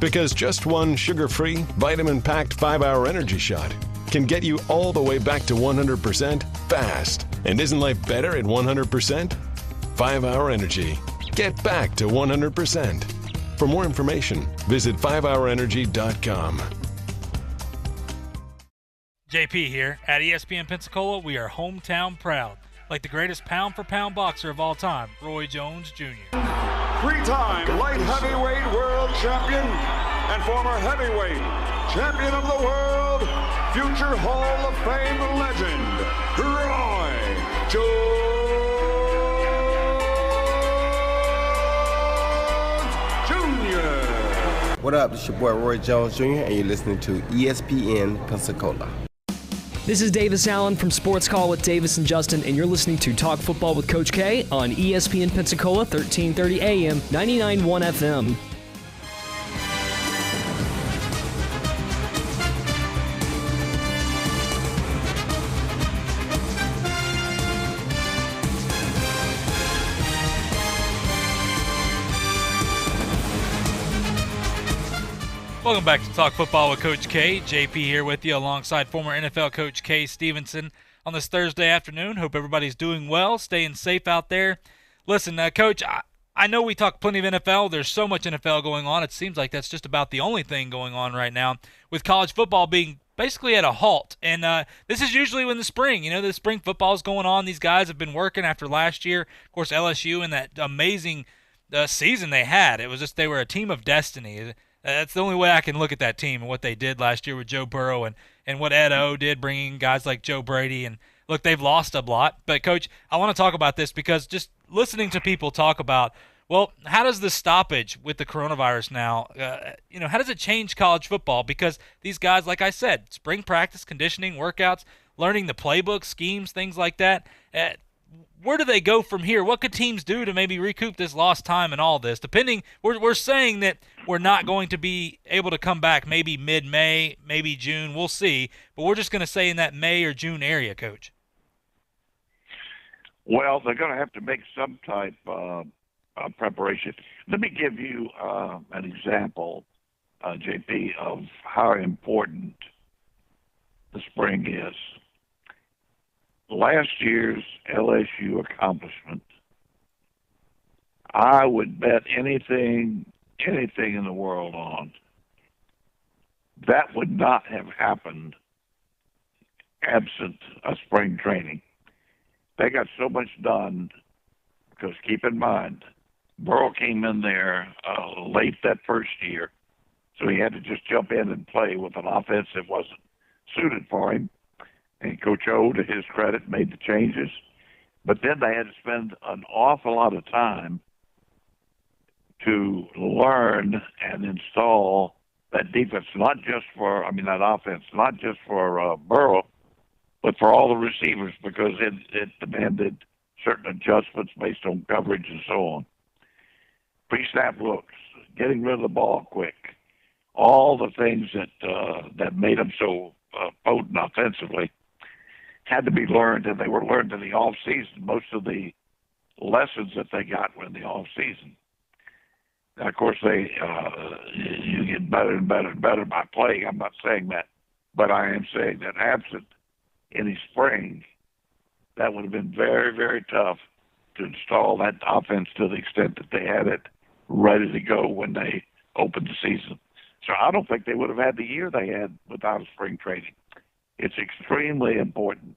Because just one sugar-free, vitamin-packed 5-Hour Energy shot can get you all the way back to 100% fast. And isn't life better at 100%? 5-Hour Energy. Get back to 100%. For more information, visit 5hourenergy.com. JP here. At ESPN Pensacola, we are hometown proud. Like the greatest pound-for-pound boxer of all time, Roy Jones Jr. Three-time light heavyweight world champion and former heavyweight champion of the world, future Hall of Fame legend, Roy Jones Jr. What up? It's your boy Roy Jones Jr. and you're listening to ESPN Pensacola. This is Davis Allen from Sports Call with Davis and Justin, and you're listening to Talk Football with Coach K on ESPN Pensacola, 1330 AM, 99.1 FM. Welcome back to Talk Football with Coach K. JP here with you alongside former NFL coach Kay Stevenson on this Thursday afternoon. Hope everybody's doing well, staying safe out there. Listen, Coach, I know we talk plenty of NFL. There's so much NFL going on. It seems like that's just about the only thing going on right now, with college football being basically at a halt. And this is usually when the spring, the spring football is going on. These guys have been working after last year. Of course, LSU and that amazing season they had. It was just they were a team of destiny. That's the only way I can look at that team and what they did last year with Joe Burrow and what Ed O did, bringing guys like Joe Brady. And, look, they've lost a lot. But, Coach, I want to talk about this because just listening to people talk about, well, how does the stoppage with the coronavirus now, how does it change college football? Because these guys, like I said, spring practice, conditioning, workouts, learning the playbook, schemes, things like that, where do they go from here? What could teams do to maybe recoup this lost time and all this? Depending, we're saying that we're not going to be able to come back maybe mid-May, maybe June. We'll see. But we're just going to say in that May or June area, Coach. Well, they're going to have to make some type of preparation. Let me give you an example, JP, of how important the spring is. Last year's LSU accomplishment, I would bet anything in the world on, that would not have happened absent a spring training. They got so much done because, keep in mind, Burrow came in there late that first year, so he had to just jump in and play with an offense that wasn't suited for him. And Coach O, to his credit, made the changes. But then they had to spend an awful lot of time to learn and install that defense, that offense, not just for Burrow, but for all the receivers, because it demanded certain adjustments based on coverage and so on. Pre-snap looks, getting rid of the ball quick, all the things that made them so potent offensively had to be learned, and they were learned in the off season. Most of the lessons that they got were in the off season. Now, of course, you get better and better and better by playing. I'm not saying that, but I am saying that absent any spring, that would have been very, very tough to install that offense to the extent that they had it ready to go when they opened the season. So I don't think they would have had the year they had without a spring training. It's extremely important,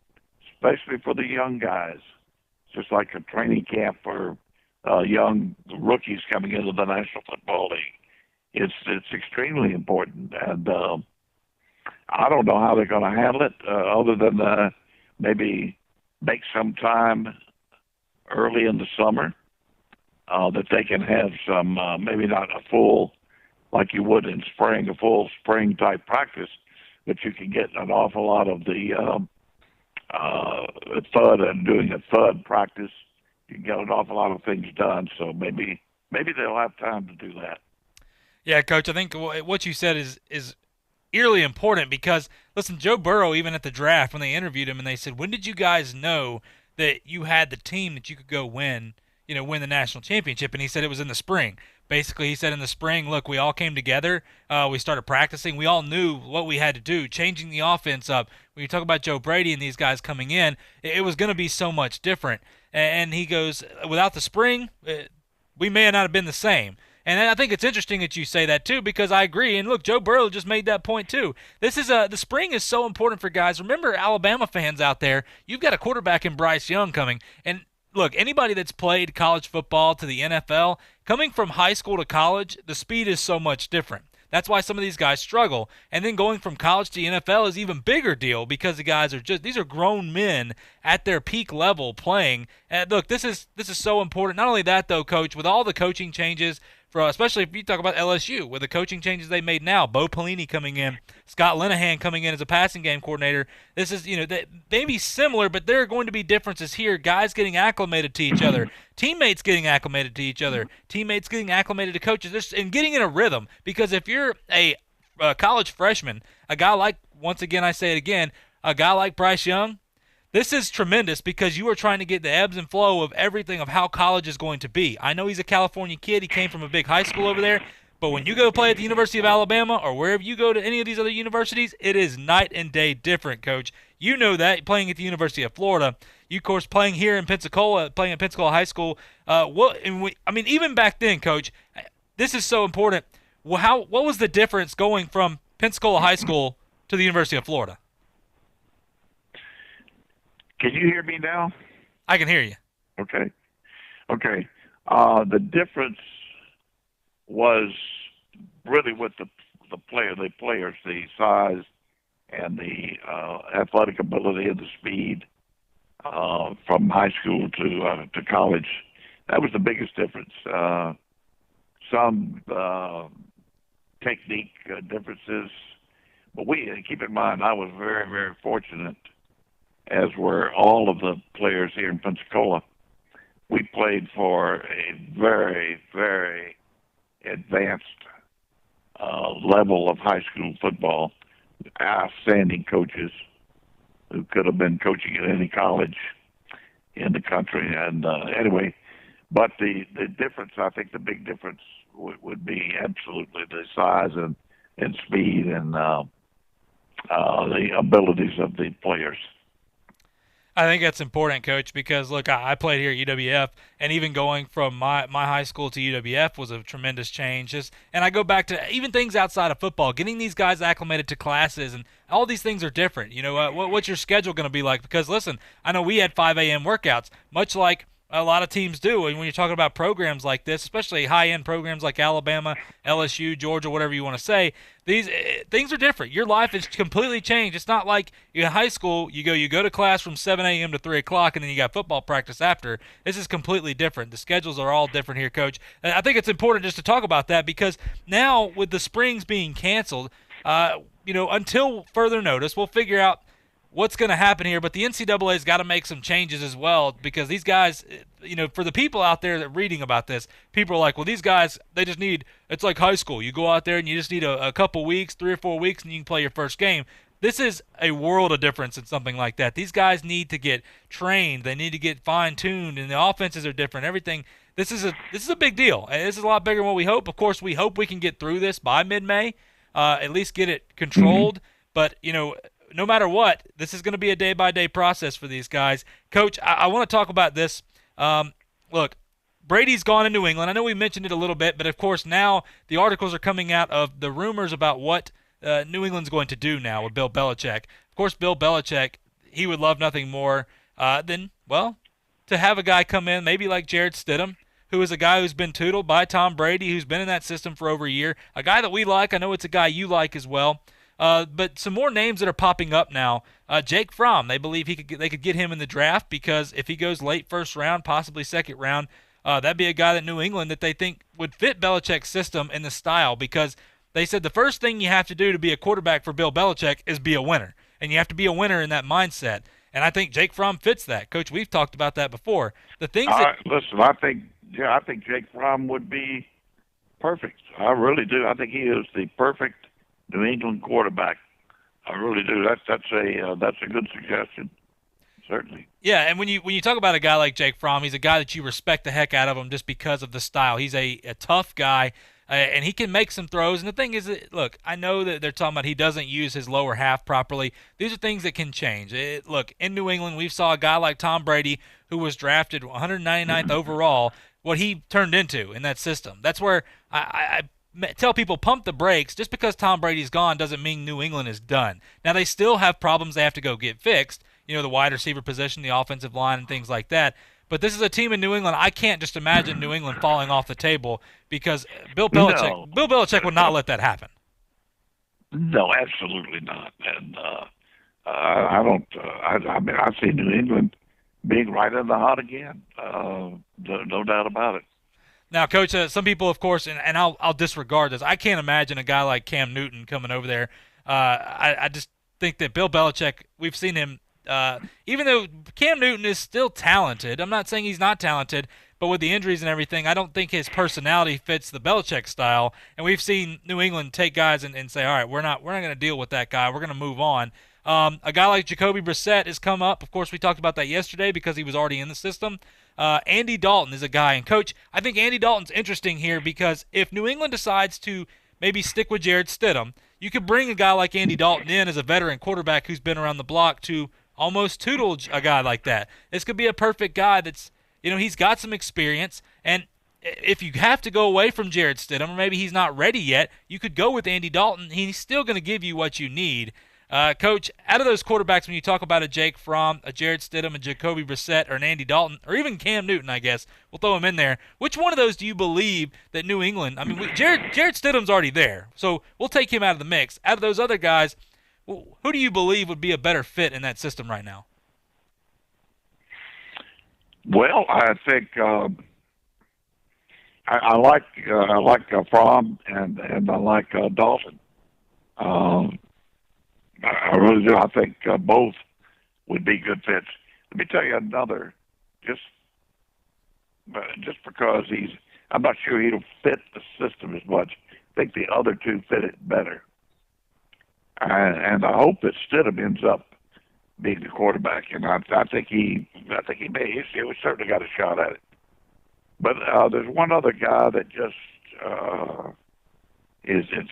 especially for the young guys. It's just like a training camp for young rookies coming into the National Football League. It's extremely important, and I don't know how they're going to handle it other than maybe make some time early in the summer that they can have some, maybe not a full, like you would in spring, a full spring-type practice, but you can get an awful lot of the thud and doing a thud practice. You can get an awful lot of things done. So maybe maybe they'll have time to do that. Yeah, Coach, I think what you said is eerily important because, listen, Joe Burrow, even at the draft, when they interviewed him and they said, when did you guys know that you had the team that you could go win the national championship? And he said it was in the spring. Basically, he said in the spring, look, we all came together. We started practicing. We all knew what we had to do, changing the offense up. When you talk about Joe Brady and these guys coming in, it was going to be so much different. And he goes, without the spring, we may not have been the same. And I think it's interesting that you say that too, because I agree. And look, Joe Burrow just made that point too. The spring is so important for guys. Remember, Alabama fans out there, you've got a quarterback in Bryce Young coming. And look, anybody that's played college football to the NFL, coming from high school to college, the speed is so much different. That's why some of these guys struggle. And then going from college to the NFL is even bigger deal because the guys these are grown men at their peak level playing. And look, this is so important. Not only that though, Coach, with all the coaching changes, especially if you talk about LSU, with the coaching changes they made now, Bo Pelini coming in, Scott Linehan coming in as a passing game coordinator. This is, they may be similar, but there are going to be differences here. Guys getting acclimated to each other, teammates getting acclimated to each other, teammates getting acclimated to coaches, and getting in a rhythm. Because if you're a college freshman, a guy like, once again, I say it again, a guy like Bryce Young, this is tremendous because you are trying to get the ebbs and flow of everything of how college is going to be. I know he's a California kid. He came from a big high school over there. But when you go play at the University of Alabama or wherever you go to any of these other universities, it is night and day different, Coach. You know that, playing at the University of Florida. You, of course, playing here in Pensacola, playing at Pensacola High School. Even back then, Coach, this is so important. What was the difference going from Pensacola High School to the University of Florida? Can you hear me now? I can hear you. Okay. The difference was really with the players, the size and the athletic ability and the speed from high school to college. That was the biggest difference. Some technique differences, but keep in mind, I was very, very fortunate, as were all of the players here in Pensacola. We played for a very, very advanced level of high school football. Outstanding coaches who could have been coaching at any college in the country. And anyway, but the difference, I think the big difference would be absolutely the size and speed and the abilities of the players. I think that's important, Coach, because, look, I played here at UWF, and even going from my high school to UWF was a tremendous change. And I go back to even things outside of football, getting these guys acclimated to classes, and all these things are different. What's your schedule going to be like? Because, listen, I know we had 5 a.m. workouts, much like a lot of teams do. And when you're talking about programs like this, especially high-end programs like Alabama, LSU, Georgia, whatever you want to say, these things are different. Your life has completely changed. It's not like in high school, you go to class from 7 a.m. to 3 o'clock, and then you got football practice after. This is completely different. The schedules are all different here, Coach. And I think it's important just to talk about that because now with the springs being canceled, until further notice, we'll figure out what's going to happen here, but the NCAA's got to make some changes as well because these guys, for the people out there that are reading about this, people are like, well, these guys, it's like high school. You go out there and you just need a couple weeks, 3 or 4 weeks, and you can play your first game. This is a world of difference in something like that. These guys need to get trained. They need to get fine-tuned, and the offenses are different. Everything. This is a big deal. This is a lot bigger than what we hope. Of course, we hope we can get through this by mid-May, at least get it controlled. But, no matter what, this is going to be a day-by-day process for these guys. Coach, I want to talk about this. Look, Brady's gone to New England. I know we mentioned it a little bit, but, of course, now the articles are coming out of the rumors about what New England's going to do now with Bill Belichick. Of course, Bill Belichick, he would love nothing more than, to have a guy come in, maybe like Jarrett Stidham, who is a guy who's been tutored by Tom Brady, who's been in that system for over a year, a guy that we like. I know it's a guy you like as well. But some more names that are popping up now. Jake Fromm, they believe they could get him in the draft because if he goes late first round, possibly second round, that'd be a guy that New England that they think would fit Belichick's system and the style because they said the first thing you have to do to be a quarterback for Bill Belichick is be a winner. And you have to be a winner in that mindset. And I think Jake Fromm fits that. Coach, we've talked about that before. Listen, I think I think Jake Fromm would be perfect. I really do. I think he is the perfect New England quarterback. I really do. That's a good suggestion. Certainly. Yeah, and when you talk about a guy like Jake Fromm, he's a guy that you respect the heck out of him just because of the style. He's a tough guy, and he can make some throws. And the thing is, look, I know that they're talking about he doesn't use his lower half properly. These are things that can change. Look, in New England, we saw a guy like Tom Brady, who was drafted 199th overall, what he turned into in that system. That's where I tell people pump the brakes. Just because Tom Brady's gone doesn't mean New England is done. Now, they still have problems they have to go get fixed. The wide receiver position, the offensive line, and things like that. But this is a team in New England. I can't just imagine New England falling off the table because Bill Belichick would not let that happen. No, absolutely not. And I don't. I mean, I see New England being right in the hot again. No doubt about it. Now, Coach, some people, of course, and I'll disregard this. I can't imagine a guy like Cam Newton coming over there. I just think that Bill Belichick, we've seen him. Even though Cam Newton is still talented, I'm not saying he's not talented, but with the injuries and everything, I don't think his personality fits the Belichick style. And we've seen New England take guys and say, all right, we're not going to deal with that guy. We're going to move on. A guy like Jacoby Brissett has come up. Of course, we talked about that yesterday because he was already in the system. Andy Dalton is a guy. And, Coach, I think Andy Dalton's interesting here because if New England decides to maybe stick with Jarrett Stidham, you could bring a guy like Andy Dalton in as a veteran quarterback who's been around the block to almost tuteled a guy like that. This could be a perfect guy that's, he's got some experience. And if you have to go away from Jarrett Stidham, or maybe he's not ready yet, you could go with Andy Dalton. He's still going to give you what you need. Coach, out of those quarterbacks, when you talk about a Jake Fromm, a Jarrett Stidham, a Jacoby Brissett, or an Andy Dalton, or even Cam Newton, I guess, we'll throw him in there. Which one of those do you believe that New England, Jarrett Stidham's already there, so we'll take him out of the mix. Out of those other guys, who do you believe would be a better fit in that system right now? Well, I think I like Fromm and I like Dalton. I really do. I think both would be good fits. Let me tell you another, just because I'm not sure he'll fit the system as much. I think the other two fit it better. And I hope that Stidham ends up being the quarterback, and I think he may. We certainly got a shot at it. But there's one other guy that just it's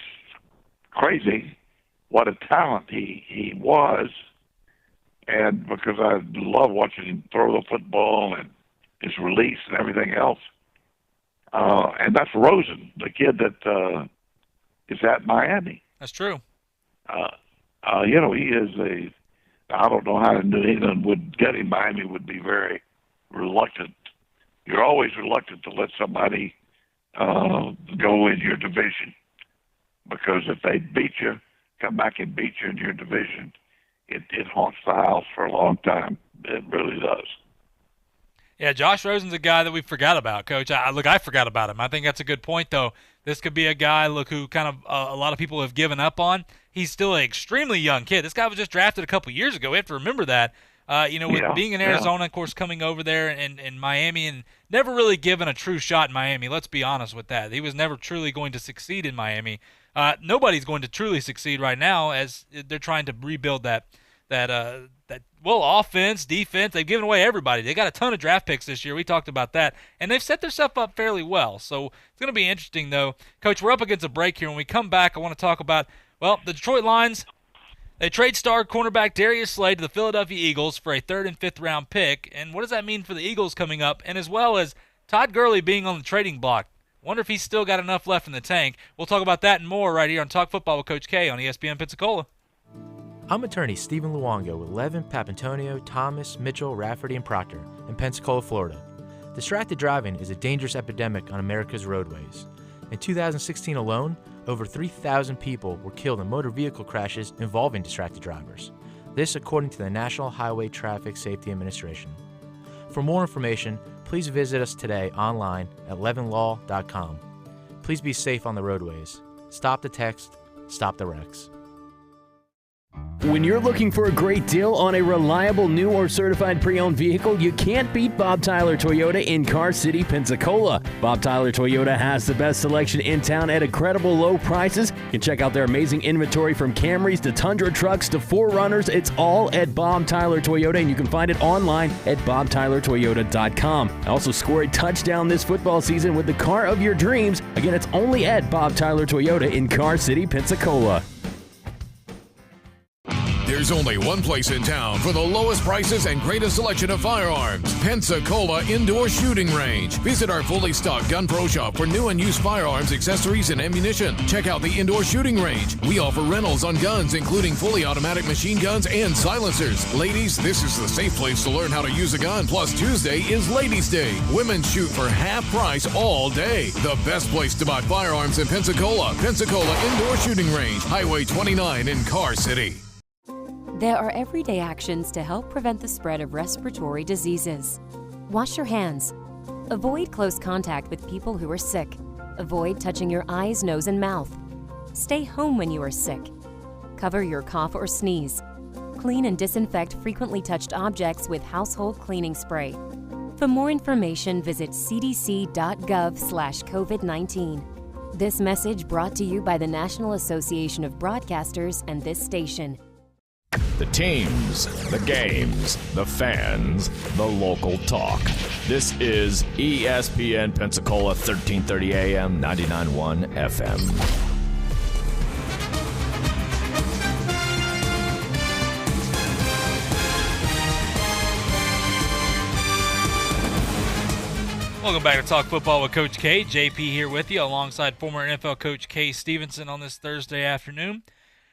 crazy what a talent he was, and because I love watching him throw the football and his release and everything else. And that's Rosen, the kid that is at Miami. That's true. He is I don't know how New England would get him. Miami would be very reluctant. You're always reluctant to let somebody go in your division, because if they beat you, come back and beat you in your division, it haunts the house for a long time. It really does. Yeah, Josh Rosen's a guy that we forgot about, Coach. I forgot about him. I think that's a good point, though. This could be a guy, who kind of a lot of people have given up on. He's still an extremely young kid. This guy was just drafted a couple years ago. We have to remember that. With being in Arizona, of course, coming over there in Miami, and never really given a true shot in Miami. Let's be honest with that. He was never truly going to succeed in Miami. Nobody's going to truly succeed right now as they're trying to rebuild that offense, defense. They've given away everybody. They got a ton of draft picks this year. We talked about that, and they've set themselves up fairly well. So it's going to be interesting, though. Coach, we're up against a break here. When we come back, I want to talk about, the Detroit Lions. They trade star cornerback Darius Slade to the Philadelphia Eagles for a 3rd and 5th round pick. And what does that mean for the Eagles coming up? And as well as Todd Gurley being on the trading block. Wonder if he's still got enough left in the tank. We'll talk about that and more right here on Talk Football with Coach K on ESPN Pensacola. I'm attorney Stephen Luongo with Levin, Papantonio, Thomas, Mitchell, Rafferty, and Proctor in Pensacola, Florida. Distracted driving is a dangerous epidemic on America's roadways. In 2016 alone, over 3,000 people were killed in motor vehicle crashes involving distracted drivers. This according to the National Highway Traffic Safety Administration. For more information, please visit us today online at levinlaw.com. Please be safe on the roadways. Stop the text. Stop the wrecks. When you're looking for a great deal on a reliable new or certified pre-owned vehicle, you can't beat Bob Tyler Toyota in Car City, Pensacola. Bob Tyler Toyota has the best selection in town at incredible low prices. You can check out their amazing inventory from Camrys to Tundra trucks to 4Runners. It's all at Bob Tyler Toyota, and you can find it online at bobtylertoyota.com. Also score a touchdown this football season with the car of your dreams. Again, it's only at Bob Tyler Toyota in Car City, Pensacola. There's only one place in town for the lowest prices and greatest selection of firearms. Pensacola Indoor Shooting Range. Visit our fully stocked Gun Pro Shop for new and used firearms, accessories, and ammunition. Check out the Indoor Shooting Range. We offer rentals on guns, including fully automatic machine guns and silencers. Ladies, this is the safe place to learn how to use a gun. Plus, Tuesday is Ladies' Day. Women shoot for half price all day. The best place to buy firearms in Pensacola. Pensacola Indoor Shooting Range. Highway 29 in Car City. There are everyday actions to help prevent the spread of respiratory diseases. Wash your hands. Avoid close contact with people who are sick. Avoid touching your eyes, nose, and mouth. Stay home when you are sick. Cover your cough or sneeze. Clean and disinfect frequently touched objects with household cleaning spray. For more information, visit cdc.gov/COVID-19. This message brought to you by the National Association of Broadcasters and this station. The teams, the games, the fans, the local talk. This is ESPN Pensacola 1330 AM, 99.1 FM. Welcome back to Talk Football with Coach K. JP here with you alongside former NFL coach Kay Stevenson on this Thursday afternoon.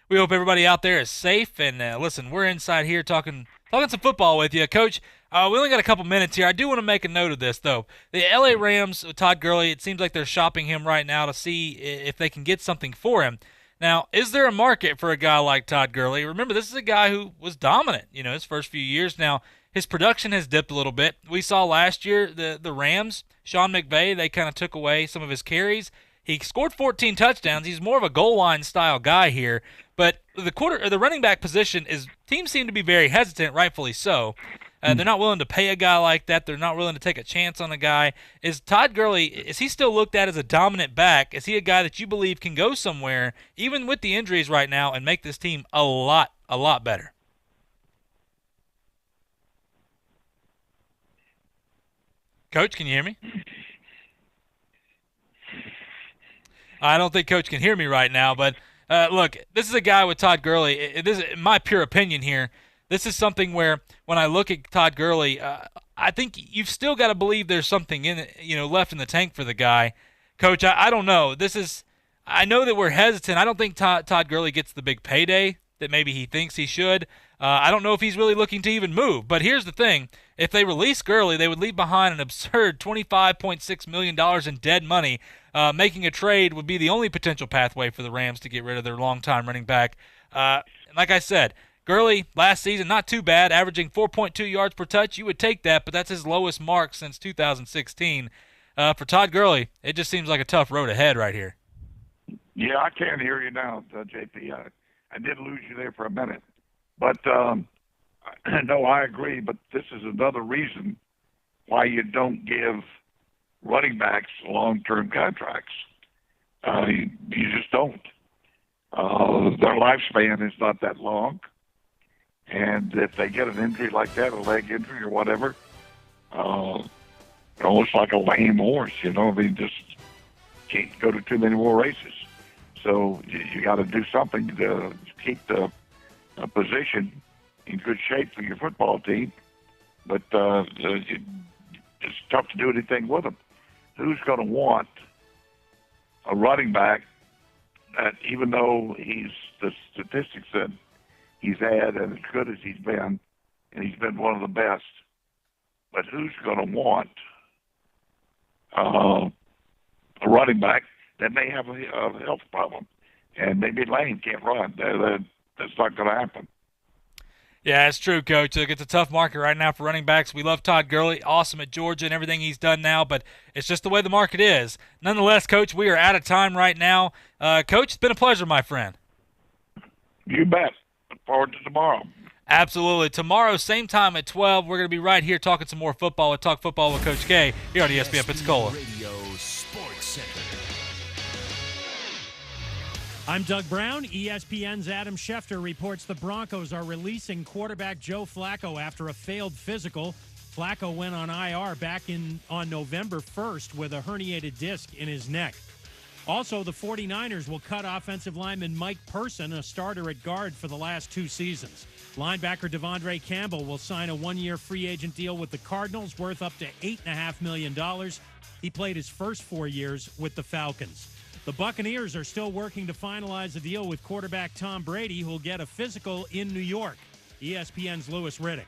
We hope everybody out there is safe. And listen, we're inside here talking some football with you. Coach, we only got a couple minutes here. I do want to make a note of this, though. The LA Rams, Todd Gurley, it seems like they're shopping him right now to see if they can get something for him. Now, is there a market for a guy like Todd Gurley? Remember, this is a guy who was dominant, his first few years. Now, his production has dipped a little bit. We saw last year the Rams, Sean McVay, they kind of took away some of his carries. He scored 14 touchdowns. He's more of a goal line style guy here. But the running back position teams seem to be very hesitant, rightfully so. They're not willing to pay a guy like that. They're not willing to take a chance on a guy. Is Todd Gurley, is he still looked at as a dominant back? Is he a guy that you believe can go somewhere, even with the injuries right now, and make this team a lot better? Coach, can you hear me? I don't think Coach can hear me right now, but look, this is a guy with Todd Gurley. This is my pure opinion here. This is something where when I look at Todd Gurley, I think you've still got to believe there's something in it, left in the tank for the guy. Coach, I don't know. I know that we're hesitant. I don't think Todd Gurley gets the big payday that maybe he thinks he should. I don't know if he's really looking to even move. But here's the thing. If they release Gurley, they would leave behind an absurd $25.6 million in dead money. Making a trade would be the only potential pathway for the Rams to get rid of their longtime running back. Like I said, Gurley last season, not too bad, averaging 4.2 yards per touch. You would take that, but that's his lowest mark since 2016. For Todd Gurley, it just seems like a tough road ahead right here. Yeah, I can't hear you now, JP. I did lose you there for a minute. But, no, I agree. But this is another reason why you don't give running backs long-term contracts. You just don't. Their lifespan is not that long. And if they get an injury like that, a leg injury or whatever, almost like a lame horse, they just can't go to too many more races. So you got to do something to keep the position in good shape for your football team. But it's tough to do anything with them. Who's going to want a running back that, even though the statistics that he's had and as good as he's been, and he's been one of the best, but who's going to want a running back that may have a health problem and maybe lame, can't run? That's not going to happen. Yeah, it's true, Coach. Look, it's a tough market right now for running backs. We love Todd Gurley, awesome at Georgia and everything he's done now, but it's just the way the market is. Nonetheless, Coach, we are out of time right now. Coach, it's been a pleasure, my friend. You bet. Look forward to tomorrow. Absolutely. Tomorrow, same time at 12, we're going to be right here talking some more football with Talk Football with Coach K here on ESPN Pensacola. Radio Sports Center. I'm Doug Brown. ESPN's Adam Schefter reports the Broncos are releasing quarterback Joe Flacco after a failed physical. Flacco went on IR back on November 1st with a herniated disc in his neck. Also, the 49ers will cut offensive lineman Mike Person, a starter at guard for the last 2 seasons. Linebacker Devondre Campbell will sign a 1-year free agent deal with the Cardinals worth up to $8.5 million. He played his first 4 years with the Falcons. The Buccaneers are still working to finalize a deal with quarterback Tom Brady, who will get a physical in New York. ESPN's Louis Riddick.